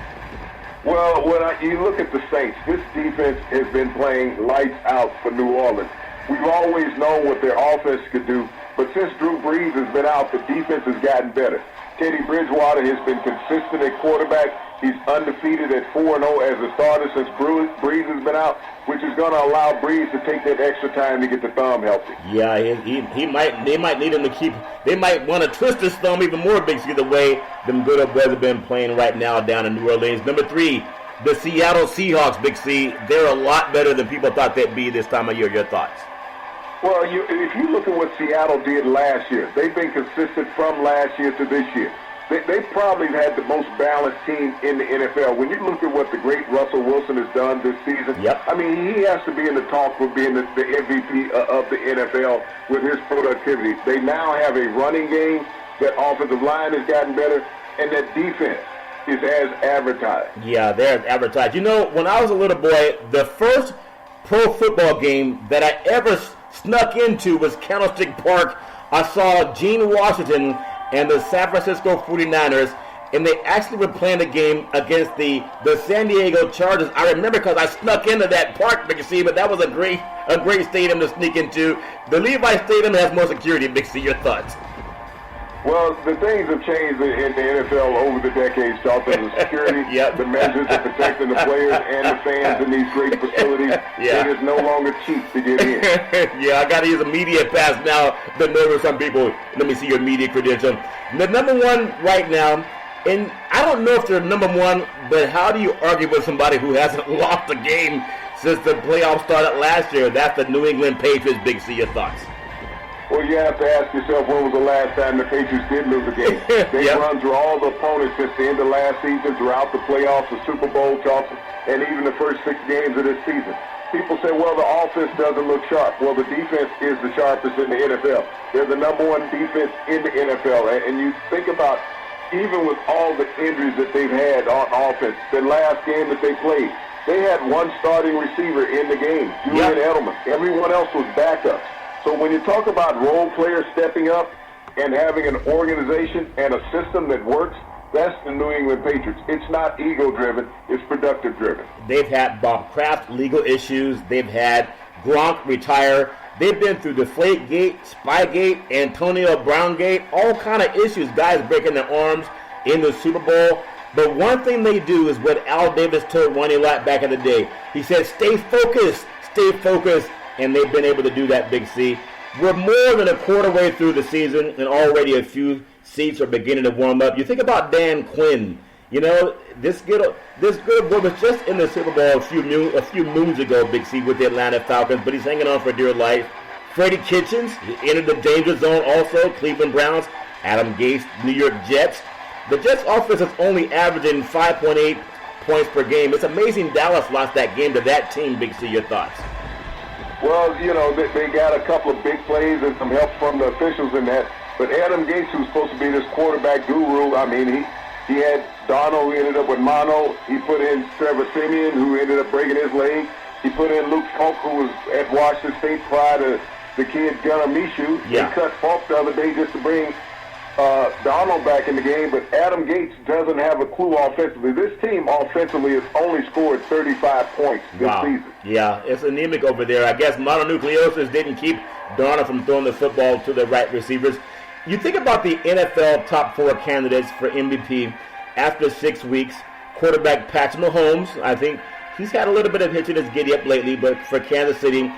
Well, when you look at the Saints, this defense has been playing lights out for New Orleans. We've always known what their offense could do, but since Drew Brees has been out, the defense has gotten better. Teddy Bridgewater has been consistent at quarterback. He's undefeated at 4-0 as a starter since Brees has been out, which is going to allow Brees to take that extra time to get the thumb healthy. Yeah, he might. They might need him to keep. They might want to twist his thumb even more, Big C, the way them good old boys have been playing right now down in New Orleans. Number 3, the Seattle Seahawks, Big C. They're a lot better than people thought they'd be this time of year. Your thoughts? Well, if you look at what Seattle did last year, they've been consistent from last year to this year. They probably had the most balanced team in the NFL. When you look at what the great Russell Wilson has done this season, I mean, he has to be in the talk for being the MVP of the NFL with his productivity. They now have a running game. That offensive line has gotten better, and that defense is as advertised. Yeah, they're advertised. You know, when I was a little boy, the first pro football game that I ever snuck into was Candlestick Park. I saw Gene Washington and the San Francisco 49ers, and they actually were playing a game against the San Diego Chargers. I remember because I snuck into that park, Big C, but that was a great stadium to sneak into. The Levi Stadium has more security, Big C. Your thoughts? Well, the things have changed in the NFL over the decades, Charlton. The security, the measures of protecting the players and the fans in these great facilities. It is no longer cheap to get in. I got to use a media pass now to know some people. Let me see your media credential. The number 1 right now, and I don't know if they're number 1, but how do you argue with somebody who hasn't lost a game since the playoffs started last year? That's the New England Patriots. Big C, your thoughts? Well, you have to ask yourself, when was the last time the Patriots did lose a game? They run through all the opponents since the end of last season, throughout the playoffs, the Super Bowl, Charleston, and even the first 6 games of this season. People say, well, the offense doesn't look sharp. Well, the defense is the sharpest in the NFL. They're the number 1 defense in the NFL. And you think about, even with all the injuries that they've had on offense, the last game that they played, they had 1 starting receiver in the game, Julian Edelman. Everyone else was backups. So when you talk about role players stepping up and having an organization and a system that works, that's the New England Patriots. It's not ego-driven, it's productive-driven. They've had Bob Kraft legal issues. They've had Gronk retire. They've been through Deflategate, Spygate, Antonio Browngate, all kind of issues. Guys breaking their arms in the Super Bowl. But one thing they do is what Al Davis told Ronnie Lott back in the day. He said, stay focused, and they've been able to do that, Big C. We're more than a quarter way through the season, and already a few seats are beginning to warm up. You think about Dan Quinn. You know, this good boy was just in the Super Bowl a few moons ago, Big C, with the Atlanta Falcons, but he's hanging on for dear life. Freddie Kitchens entered the danger zone also, Cleveland Browns. Adam Gase, New York Jets. The Jets' offense is only averaging 5.8 points per game. It's amazing Dallas lost that game to that team, Big C. Your thoughts? Well, you know, they got a couple of big plays and some help from the officials in that. But Adam Gase, who's supposed to be this quarterback guru, I mean, he had Darnold, who ended up with mono. He put in Trevor Siemian, who ended up breaking his leg. He put in Luke Falk, who was at Washington State prior to the kid Gunnar Mishu. They cut Falk the other day just to bring Darnold back in the game, but Adam Gase doesn't have a clue offensively. This team offensively has only scored 35 points this season. Yeah, it's anemic over there. I guess mononucleosis didn't keep Darnold from throwing the football to the right receivers. You think about the NFL top 4 candidates for MVP after 6 weeks. Quarterback Patrick Mahomes, I think he's had a little bit of hitch in his giddy-up lately, but for Kansas City,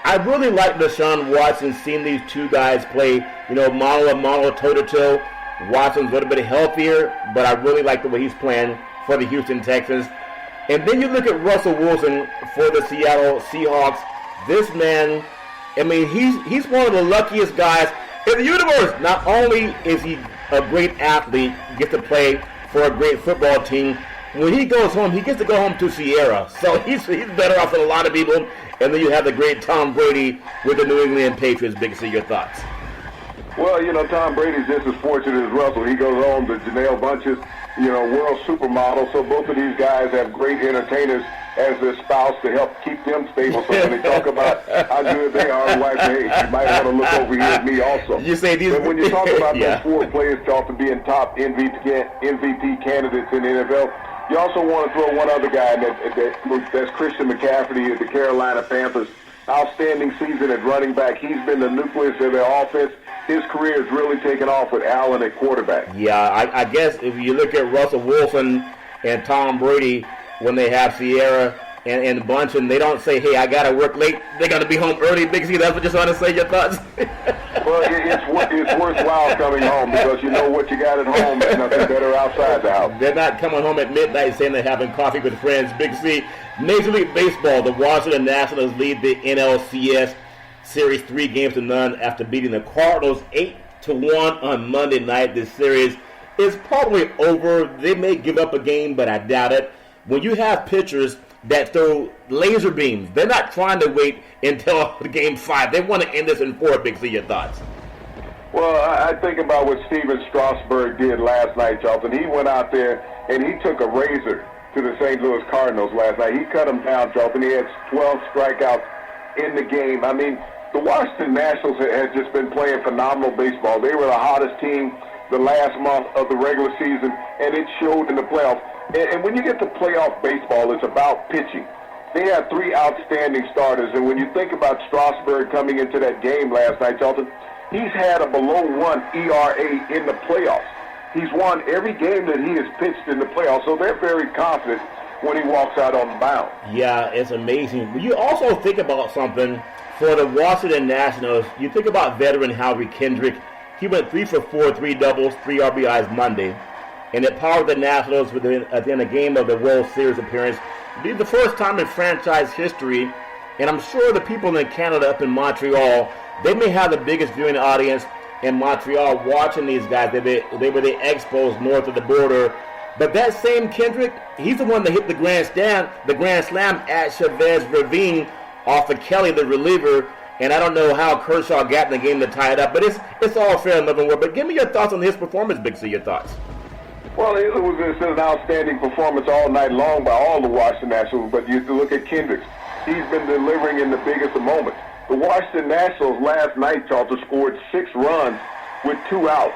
I really like Deshaun Watson, seeing these 2 guys play, you know, mano, toe-to-toe. Watson's a little bit healthier, but I really like the way he's playing for the Houston Texans. And then you look at Russell Wilson for the Seattle Seahawks. This man, I mean, he's one of the luckiest guys in the universe. Not only is he a great athlete, gets to play for a great football team, when he goes home, he gets to go home to Sierra. So he's better off than a lot of people. And then you have the great Tom Brady with the New England Patriots. Big C, your thoughts? Well, you know, Tom Brady's just as fortunate as Russell. He goes home to Janelle Bunches, you know, world supermodel. So both of these guys have great entertainers as their spouse to help keep them stable. So when they talk about how good they are, wife, hey, you might want to look over here at me also. You say these, but when you talk about yeah. those 4 players, Charlton, being top MVP candidates in the NFL, you also want to throw one other guy that's Christian McCaffrey of the Carolina Panthers. Outstanding season at running back. He's been the nucleus of their offense. His career has really taken off with Allen at quarterback. Yeah, I guess if you look at Russell Wilson and Tom Brady, when they have Sierra and a bunch, and they don't say, hey, I got to work late, they got to be home early, Big C. That's what you're trying to say, your thoughts? Well, it's worthwhile coming home because you know what you got at home. There's nothing better outside the house. They're not coming home at midnight saying they're having coffee with friends. Big C. Major League Baseball, the Washington Nationals lead the NLCS Series 3-0 after beating the Cardinals 8-1 on Monday night. This series is probably over. They may give up a game, but I doubt it. When you have pitchers that throw laser beams, they're not trying to wait until game 5. They want to end this in 4. Big C, your thoughts? Well, I think about what Steven Strasburg did last night, Charlton. He went out there and he took a razor to the St. Louis Cardinals last night. He cut them down, Charlton. He had 12 strikeouts in the game. I mean, the Washington Nationals had just been playing phenomenal baseball. They were the hottest team the last month of the regular season, and it showed in the playoffs. And when you get to playoff baseball, it's about pitching. They had 3 outstanding starters, and when you think about Strasburg coming into that game last night, Charlton, he's had a below-1 ERA in the playoffs. He's won every game that he has pitched in the playoffs, so they're very confident when he walks out on the mound. Yeah, it's amazing. But you also think about something for the Washington Nationals. You think about veteran Howie Kendrick. He went 3 for 4, 3 doubles, 3 RBIs Monday, and it powered the Nationals within a game of the World Series appearance. It'd be the first time in franchise history, and I'm sure the people in Canada up in Montreal, they may have the biggest viewing audience in Montreal watching these guys. They were the Expos north of the border. But that same Kendrick, he's the one that hit the grand slam at Chavez Ravine off of Kelly, the reliever. And I don't know how Kershaw got in the game to tie it up. But it's all fair and loving word. But give me your thoughts on his performance, Big C, your thoughts. Well, it was an outstanding performance all night long by all the Washington Nationals. But you look at Kendrick. He's been delivering in the biggest of moments. The Washington Nationals last night, Charlton, scored 6 runs with 2 outs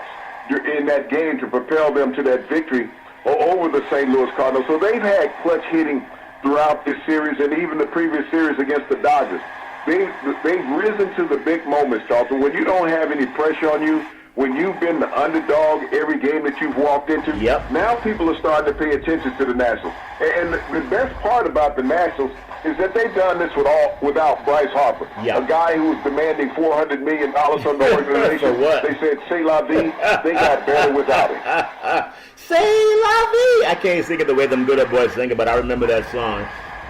in that game to propel them to that victory over the St. Louis Cardinals. So they've had clutch hitting throughout this series and even the previous series against the Dodgers. They've risen to the big moments, Charlton. When you don't have any pressure on you, when you've been the underdog every game that you've walked into, now people are starting to pay attention to the Nationals. And the best part about the Nationals is that they've done this without Bryce Harper, a guy who was demanding $400 million from the organization. They said, c'est la vie. They got better without him. C'est la vie. I can't sing it the way them good old boys sing it, but I remember that song.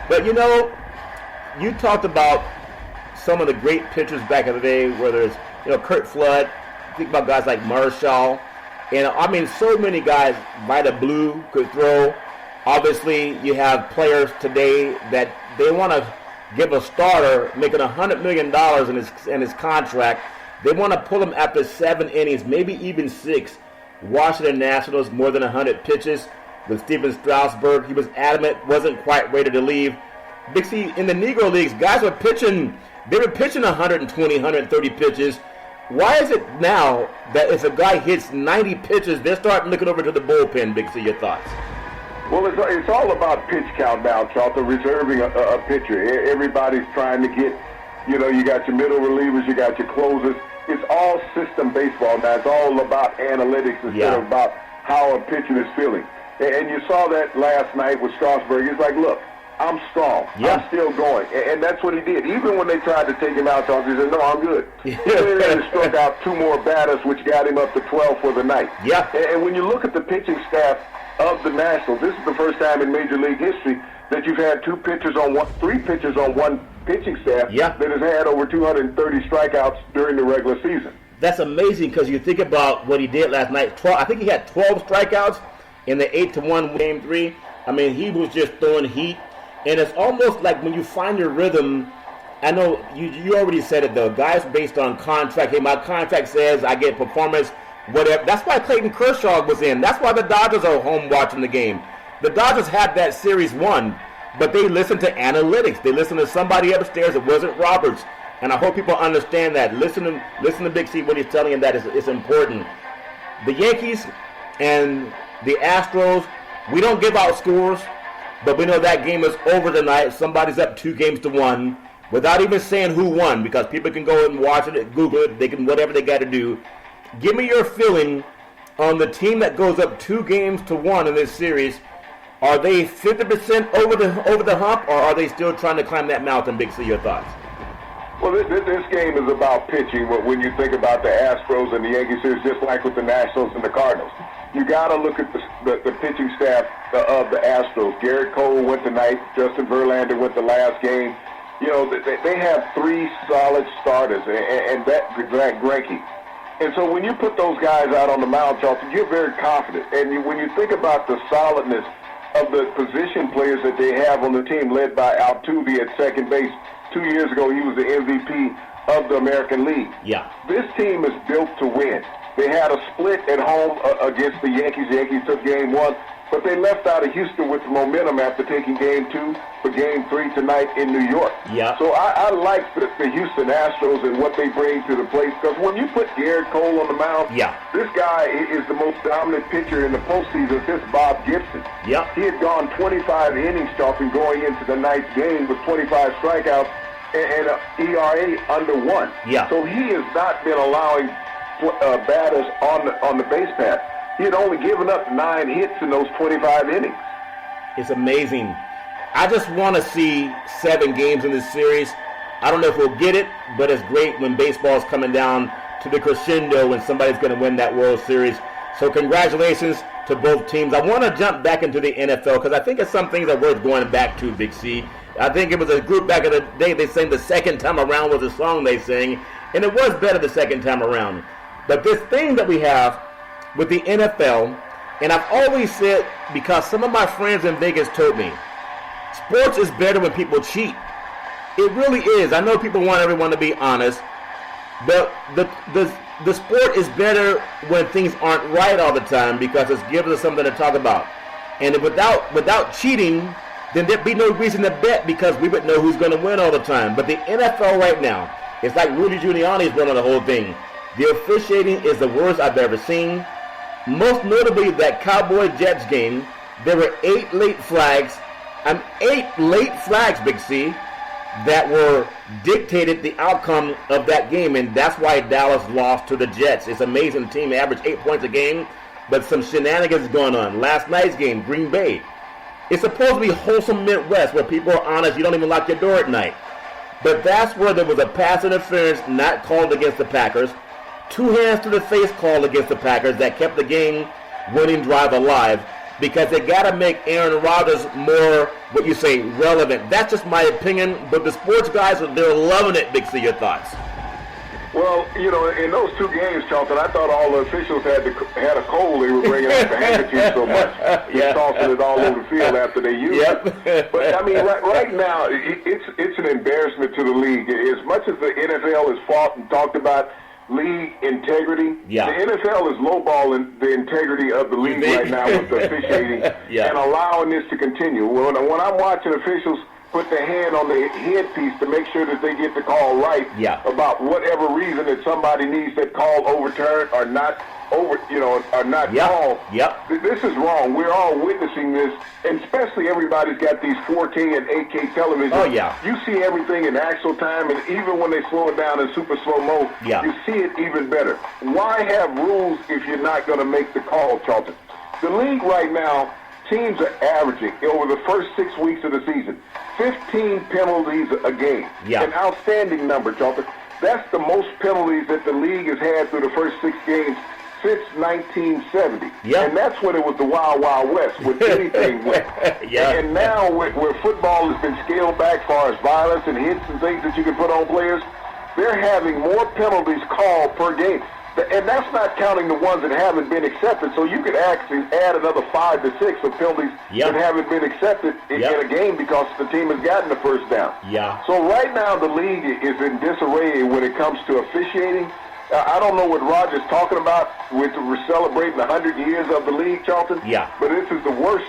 But, you talked about some of the great pitchers back in the day, whether it's, Kurt Flood. Think about guys like Marshall. And, so many guys, Vida Blue could throw. Obviously, you have players today that they want to give a starter making $100 million in his contract. They want to pull him after 7 innings, maybe even 6. Washington Nationals, more than 100 pitches with Steven Strasburg. He was adamant, wasn't quite ready to leave. Big C, in the Negro Leagues, guys were pitching 120, 130 pitches. Why is it now that if a guy hits 90 pitches, they're starting looking over to the bullpen, Big C? Your thoughts? Well, it's all about pitch count now, Charlton, reserving a pitcher. Everybody's trying to get, you got your middle relievers, you got your closers. It's all system baseball now. It's all about analytics instead of about how a pitcher is feeling. And you saw that last night with Strasburg. He's like, look, I'm strong. I'm still going. And that's what he did. Even when they tried to take him out, he said, no, I'm good. He then struck out 2 more batters, which got him up to 12 for the night. And when you look at the pitching staff of the Nationals, this is the first time in Major League history that you've had 3 pitchers on one pitching staff that has had over 230 strikeouts during the regular season. That's amazing because you think about what he did last night. I think he had 12 strikeouts in the 8-1 game 3. He was just throwing heat. And it's almost like when you find your rhythm, I know you already said it though, guys based on contract. Hey, my contract says I get performance, whatever. That's why Clayton Kershaw was in. That's why the Dodgers are home watching the game. The Dodgers had that series won but they listen to analytics. They listen to somebody upstairs. It wasn't Roberts. And I hope people understand that. Listen to Big C when he's telling him that it's important. The Yankees and the Astros, we don't give out scores, but we know that game is over tonight. Somebody's up 2-1 without even saying who won, because people can go and watch it, Google it, they can whatever they got to do. Give me your feeling on the team that goes up 2-1 in this series. Are they 50% over the hump, or are they still trying to climb that mountain? Big C, your thoughts? Well, this game is about pitching. When you think about the Astros and the Yankees series, just like with the Nationals and the Cardinals, you got to look at the pitching staff of the Astros. Garrett Cole went tonight. Justin Verlander went the last game. You know, they have 3 solid starters, and that Greinke. And so when you put those guys out on the mound, Charlton, you're very confident. And when you think about the solidness of the position players that they have on the team, led by Altuve at second base. 2 years ago, he was the MVP of the American League. Yeah. This team is built to win. They had a split at home against the Yankees. The Yankees took game 1, but they left out of Houston with momentum after taking game 2 for game 3 tonight in New York. Yeah. So I like the Houston Astros and what they bring to the plate, because when you put Garrett Cole on the mound, this guy is the most dominant pitcher in the postseason since Bob Gibson. Yeah. He had gone 25 innings, Charlton, going into the ninth game with 25 strikeouts and an ERA under 1. Yeah. So he has not been allowing batters on the base path. He had only given up 9 hits in those 25 innings. It's amazing. I just want to see 7 games in this series. I don't know if we'll get it, but it's great when baseball's coming down to the crescendo and somebody's going to win that World Series. So congratulations to both teams. I want to jump back into the NFL because I think it's some things that are worth going back to, Big C. I think it was a group back in the day, they sang The Second Time Around was a song they sang, and it was better the second time around. But this thing that we have with the NFL, and I've always said, because some of my friends in Vegas told me, sports is better when people cheat. It really is. I know people want everyone to be honest, but the sport is better when things aren't right all the time, because it gives us something to talk about. And without cheating, then there'd be no reason to bet, because we would know who's going to win all the time. But the NFL right now, it's like Rudy Giuliani's running the whole thing. The officiating is the worst I've ever seen. Most notably, that Cowboy-Jets game, there were 8 late flags, Big C, that were dictated the outcome of that game, and that's why Dallas lost to the Jets. It's amazing. The team averaged 8 points a game, but some shenanigans going on. Last night's game, Green Bay. It's supposed to be wholesome Midwest where people are honest. You don't even lock your door at night. But that's where there was a pass interference not called against the Packers. 2 hands to the face call against the Packers that kept the game-winning drive alive, because they got to make Aaron Rodgers more, what you say, relevant. That's just my opinion, but the sports guys, they're loving it. Big C, your thoughts? Well, you know, in those 2 games, Charlton, I thought all the officials had a cold. They were bringing out the handkerchief so much, just tossing it all over the field after they used it. But I mean, right now, it's an embarrassment to the league. As much as the NFL has fought and talked about league integrity, the NFL is lowballing the integrity of the league right now with the officiating and allowing this to continue. When I'm watching officials put their hand on the headpiece to make sure that they get the call right about whatever reason that somebody needs that call overturned or not called. This is wrong. We're all witnessing this, and especially everybody's got these 4K and 8K television. Oh, yeah. You see everything in actual time, and even when they slow it down in super slow-mo, you see it even better. Why have rules if you're not going to make the call, Charlton? The league right now, teams are averaging, over the first 6 weeks of the season, 15 penalties a game. An outstanding number, Charlton. That's the most penalties that the league has had through the first 6 games since 1970. And that's when it was the Wild Wild West, with anything went. And now, where football has been scaled back as far as violence and hits and things that you can put on players, they're having more penalties called per game. And that's not counting the ones that haven't been accepted. So you could actually add another 5 to 6 of penalties that haven't been accepted in a game because the team has gotten the first down. So right now the league is in disarray when it comes to officiating. I don't know what Roger's talking about. We're celebrating 100 years of the league, Charlton. Yeah. But this is the worst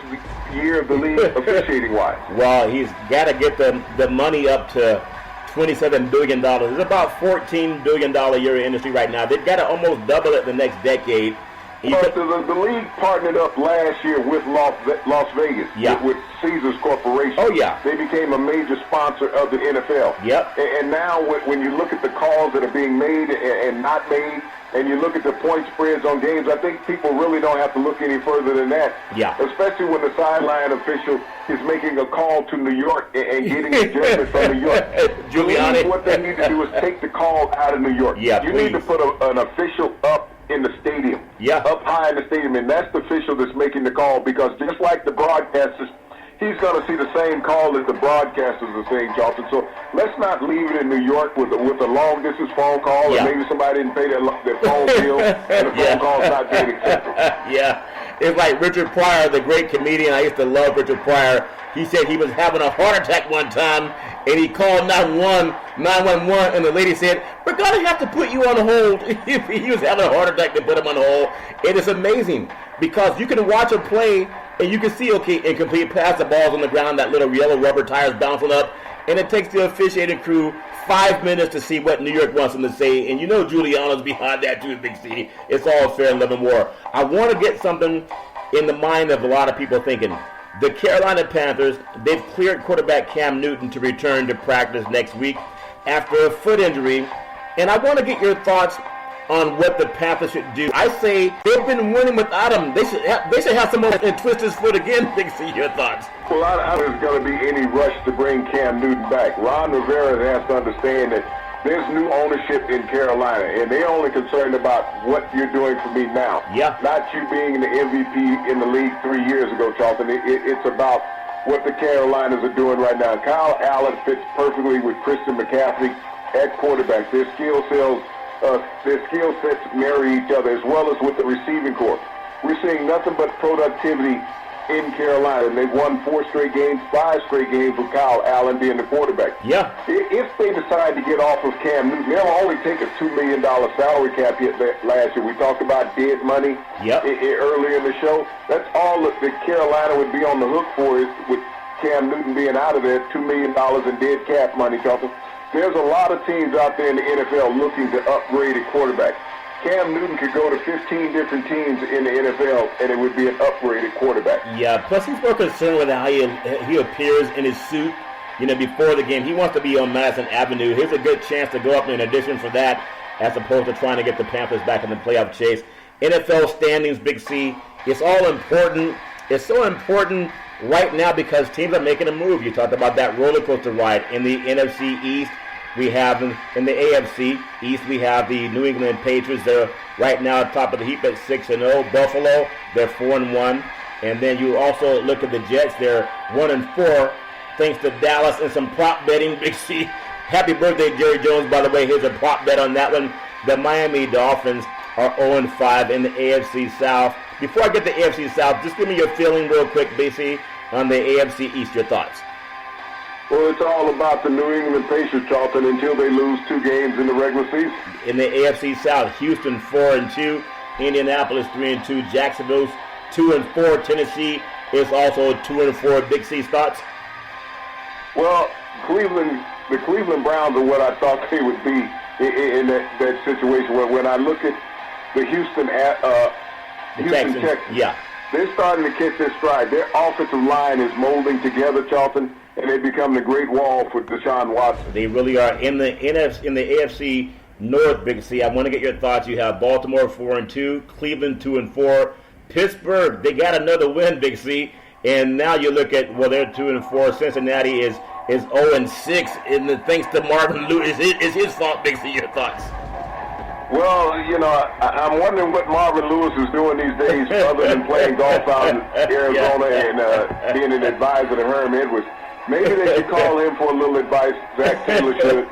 year of the league officiating-wise. Well, he's got to get the money up to $27 billion. It's about $14 billion a year industry right now. They've got to almost double it the next decade. But the league partnered up last year with Las Vegas, with Caesars Corporation. Oh, yeah. They became a major sponsor of the NFL. Yep. And now when you look at the calls that are being made and not made, and you look at the point spreads on games, I think people really don't have to look any further than that. Yeah. Especially when the sideline official is making a call to New York and getting a judgment from New York. Giuliani. What they need to do is take the call out of New York. Yeah, you need to put an official up in the stadium, up high in the stadium, and that's the official that's making the call, because just like the broadcasters, he's going to see the same call that the broadcasters are saying, Charlton. So let's not leave it in New York with a long-distance phone call, and maybe somebody didn't pay their phone bill, and the phone call's not being accepted. It's like Richard Pryor, the great comedian. I used to love Richard Pryor. He said he was having a heart attack one time, and he called 911, and the lady said, "We're going to have to put you on hold." He was having a heart attack, to put him on hold. It is amazing, because you can watch a play, and you can see, incomplete pass, the ball's on the ground, that little yellow rubber tires bouncing up, and it takes the officiating crew 5 minutes to see what New York wants them to say. And you know Giuliano's behind that too, Big C. It's all fair and love and war. I want to get something in the mind of a lot of people thinking. The Carolina Panthers, they've cleared quarterback Cam Newton to return to practice next week after a foot injury. And I want to get your thoughts on what the Panthers should do. I say they've been winning without him. They should have someone and twist his foot again. Big C, your thoughts? Well, I don't think there's going to be any rush to bring Cam Newton back. Ron Rivera has to understand that there's new ownership in Carolina, and they're only concerned about what you're doing for me now. Not you being the MVP in the league 3 years ago, Charlton. It's about what the Carolinas are doing right now. Kyle Allen fits perfectly with Christian McCaffrey at quarterback. Their skill sets marry each other, as well as with the receiving corps. We're seeing nothing but productivity in Carolina, and they've won 4 straight games, 5 straight games with Kyle Allen being the quarterback. If they decide to get off of Cam Newton, they'll only take a $2 million salary cap hit last year. We talked about dead money earlier in the show. That's all that Carolina would be on the hook for, is with Cam Newton being out of there, $2 million in dead cap money, Charlton. There's a lot of teams out there in the NFL looking to upgrade a quarterback. Cam Newton could go to 15 different teams in the NFL, and it would be an upgraded quarterback. Plus he's more concerned with how he appears in his suit, before the game. He wants to be on Madison Avenue. Here's a good chance to go up in addition for that, as opposed to trying to get the Panthers back in the playoff chase. NFL standings, Big C, it's all important. It's so important right now because teams are making a move. You talked about that roller coaster ride in the NFC East. We have in the AFC East, we have the New England Patriots. They're right now at top of the heap at 6-0. Buffalo, they're 4-1. And then you also look at the Jets. They're 1-4, thanks to Dallas and some prop betting. Big C. Happy birthday, Jerry Jones, by the way. Here's a prop bet on that one. The Miami Dolphins are 0-5 in the AFC South. Before I get to the AFC South, just give me your feeling real quick, BC, on the AFC East. Your thoughts? Well, it's all about the New England Patriots, Charlton, until they lose 2 games in the regular season. In the AFC South, Houston 4-2, Indianapolis 3-2, Jacksonville 2-4, Tennessee is also 2-4. Big C's thoughts? Well, the Cleveland Browns are what I thought they would be in that situation. When I look at the Houston Texans, they're starting to catch their stride. Their offensive line is molding together, Charlton, and they're becoming a great wall for Deshaun Watson. They really are. In the AFC North, Big C, I want to get your thoughts. You have Baltimore 4-2, Cleveland 2-4, Pittsburgh, they got another win, Big C, and now you look at, they're 2-4. Cincinnati is 0-6, and thanks to Marvin Lewis. It's his fault, Big C. Your thoughts? Well, I'm wondering what Marvin Lewis is doing these days other than playing golf out in Arizona and being an advisor to Herm Edwards. Maybe they should call him for a little advice, Zach Taylor should,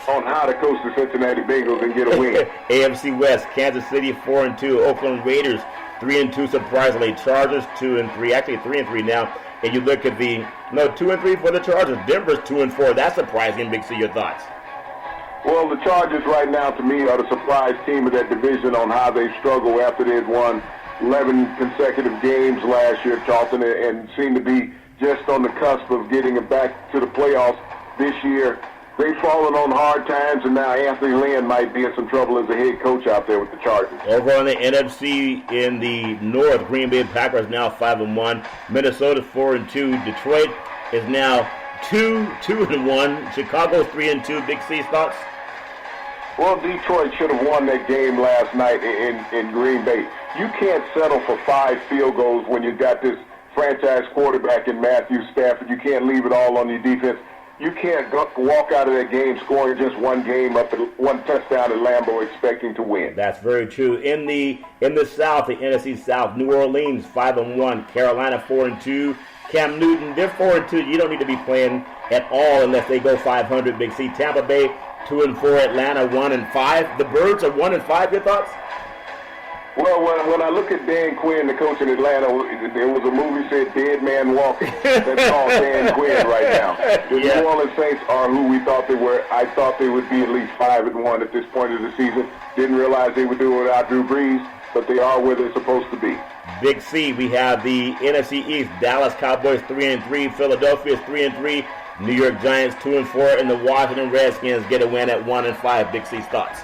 on how to coach the Cincinnati Bengals and get a win. AFC West, Kansas City 4-2, Oakland Raiders 3-2, surprisingly. Chargers 2-3, actually 3-3 now. And you look at 2-3 for the Chargers. Denver's 2-4. That's surprising. Big C, your thoughts? Well, the Chargers right now, to me, are the surprise team of that division on how they struggle after they had won 11 consecutive games last year, Charlton, and seem to be just on the cusp of getting it back to the playoffs this year. They've fallen on hard times, and now Anthony Lynn might be in some trouble as a head coach out there with the Chargers. Over on the NFC in the North, Green Bay Packers now 5-1. Minnesota 4-2. Detroit is now 2-1. Chicago's 3-2. Big C thoughts? Well, Detroit should have won that game last night in Green Bay. You can't settle for 5 field goals when you got this franchise quarterback in Matthew Stafford. You can't leave it all on your defense. You can't walk out of that game scoring just one touchdown at Lambeau expecting to win. That's very true. In the South, the NFC South, New Orleans 5-1, Carolina 4-2. Cam Newton, they're 4-2. You don't need to be playing at all unless they go 500. Big C. Tampa Bay 2-4. Atlanta 1-5. The Birds are 1-5. Your thoughts? Well, when I look at Dan Quinn, the coach in Atlanta, there was a movie said Dead Man Walking. That's called Dan Quinn right now. The New Orleans Saints are who we thought they were. I thought they would be at least 5-1 at this point of the season. Didn't realize they would do it without Drew Brees, but they are where they're supposed to be. Big C, we have the NFC East. Dallas Cowboys 3-3. Philadelphia 3-3. New York Giants 2-4. And the Washington Redskins get a win at 1-5. Big C's thoughts.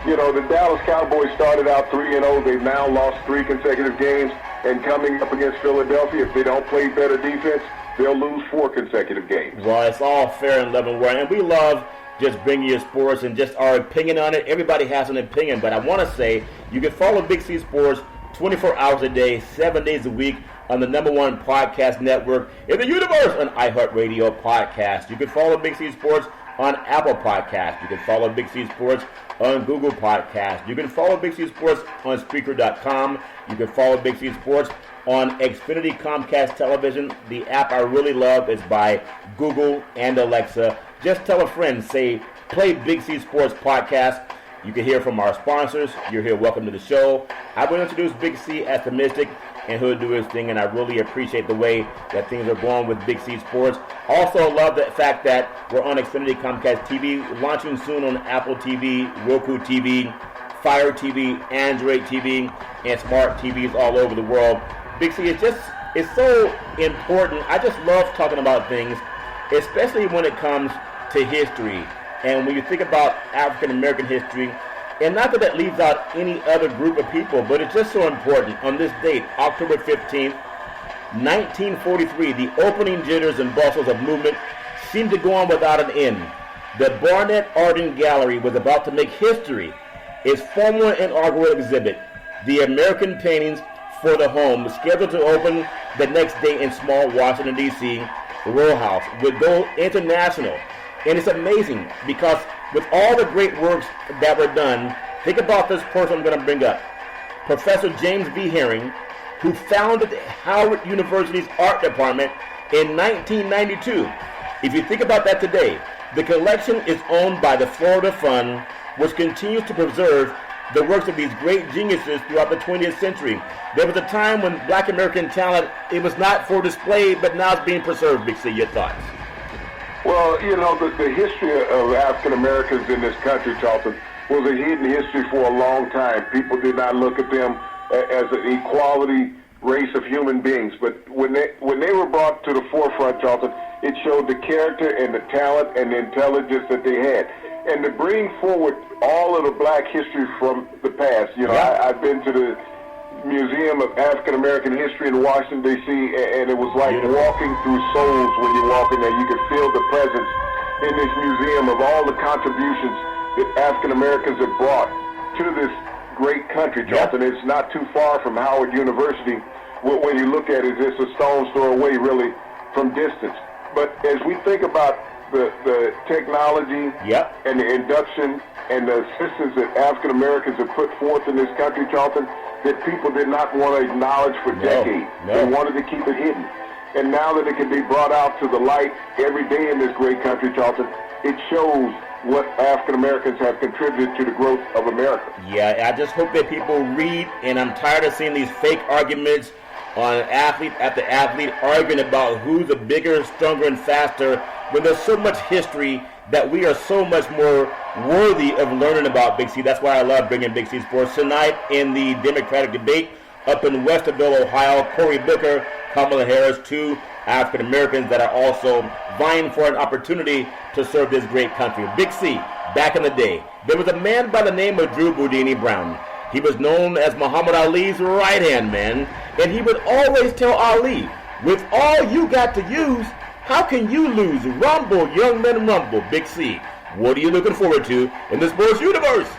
You know, the Dallas Cowboys started out 3-0. They've now lost 3 consecutive games. And coming up against Philadelphia, if they don't play better defense, they'll lose 4 consecutive games. Well, it's all fair and love and war. And we love just bringing you sports and just our opinion on it. Everybody has an opinion. But I want to say you can follow Big C Sports 24 hours a day, 7 days a week on the #1 podcast network in the universe, on iHeartRadio Podcast. You can follow Big C Sports on Apple Podcast. You can follow Big C Sports on Google Podcast. You can follow Big C Sports on Spreaker.com. You can follow Big C Sports on Xfinity Comcast Television. The app I really love is by Google and Alexa. Just tell a friend, say, play Big C Sports Podcast. You can hear from our sponsors. You're here. Welcome to the show. I will introduce Big C as the Mystic, and he'll do his thing, and I really appreciate the way that things are going with Big C Sports. Also love the fact that we're on Xfinity Comcast TV, launching soon on Apple TV, Roku TV, Fire TV, Android TV, and smart TVs all over the world. Big C, it's so important. I just love talking about things, especially when it comes to history. And when you think about African-American history, and not that leaves out any other group of people, but it's just so important. On this date, October 15th, 1943, the opening jitters and bustles of movement seemed to go on without an end. The Barnett Art and Gallery was about to make history. Its formal inaugural exhibit, The American Paintings for the Home, was scheduled to open the next day in small Washington, D.C. Row House, would go international. And it's amazing because with all the great works that were done, think about this person I'm going to bring up. Professor James B. Herring, who founded Howard University's art department in 1992. If you think about that today, the collection is owned by the Florida Fund, which continues to preserve the works of these great geniuses throughout the 20th century. There was a time when black American talent, it was not for display, but now it's being preserved. Big C, your thoughts? Well, you know, the history of African Americans in this country, Charlton, was a hidden history for a long time. People did not look at them as an equality race of human beings. But when they were brought to the forefront, Charlton, it showed the character and the talent and the intelligence that they had. And to bring forward all of the black history from the past, you know, I've been to the Museum of African American History in Washington, D.C., and it was like walking through souls when you walk in there. You could feel the presence in this museum of all the contributions that African Americans have brought to this great country, Charlton. It's not too far from Howard University. When you look at it, it's a stone's throw away, really, from distance. But as we think about the technology and the induction and the assistance that African Americans have put forth in this country, Charlton, that people did not want to acknowledge for decades. They wanted to keep it hidden. And now that it can be brought out to the light every day in this great country, Charlton, it shows what African Americans have contributed to the growth of America. Yeah, I just hope that people read, and I'm tired of seeing these fake arguments on athlete after athlete arguing about who's the bigger, stronger, and faster when there's so much history that we are so much more worthy of learning about Big C. That's why I love bringing Big C Sports. Tonight in the Democratic debate up in Westerville, Ohio, Cory Booker, Kamala Harris, two African Americans that are also vying for an opportunity to serve this great country. Big C, back in the day, there was a man by the name of Drew Boudini Brown. He was known as Muhammad Ali's right-hand man, and he would always tell Ali, with all you got to use, how can you lose? Rumble, young men, rumble. Big C, what are you looking forward to in the sports universe?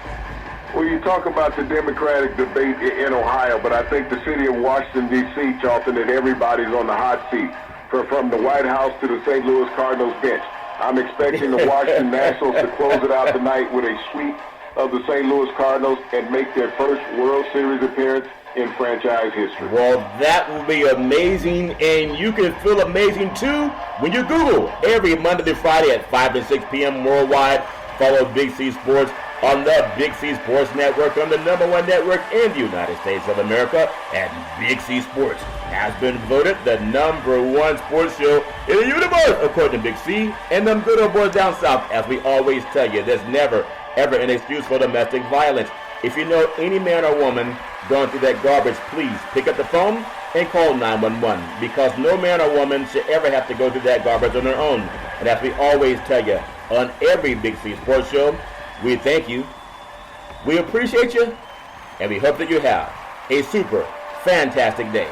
Well, you talk about the Democratic debate in Ohio, but I think the city of Washington, D.C., Charlton, that everybody's on the hot seat, from the White House to the St. Louis Cardinals bench. I'm expecting the Washington Nationals to close it out tonight with a sweep of the St. Louis Cardinals and make their first World Series appearance in franchise history. Well, that will be amazing, and you can feel amazing too when you Google every Monday to Friday at 5 and 6 p.m. worldwide. Follow Big C Sports on the Big C Sports Network, on the #1 network in the United States of America. And Big C Sports has been voted the #1 sports show in the universe, according to Big C and them good old boys down south. As we always tell you, there's never, ever an excuse for domestic violence. If you know any man or woman going through that garbage, please pick up the phone and call 911, because no man or woman should ever have to go through that garbage on their own. And as we always tell you on every Big C Sports show, we thank you, we appreciate you, and we hope that you have a super fantastic day.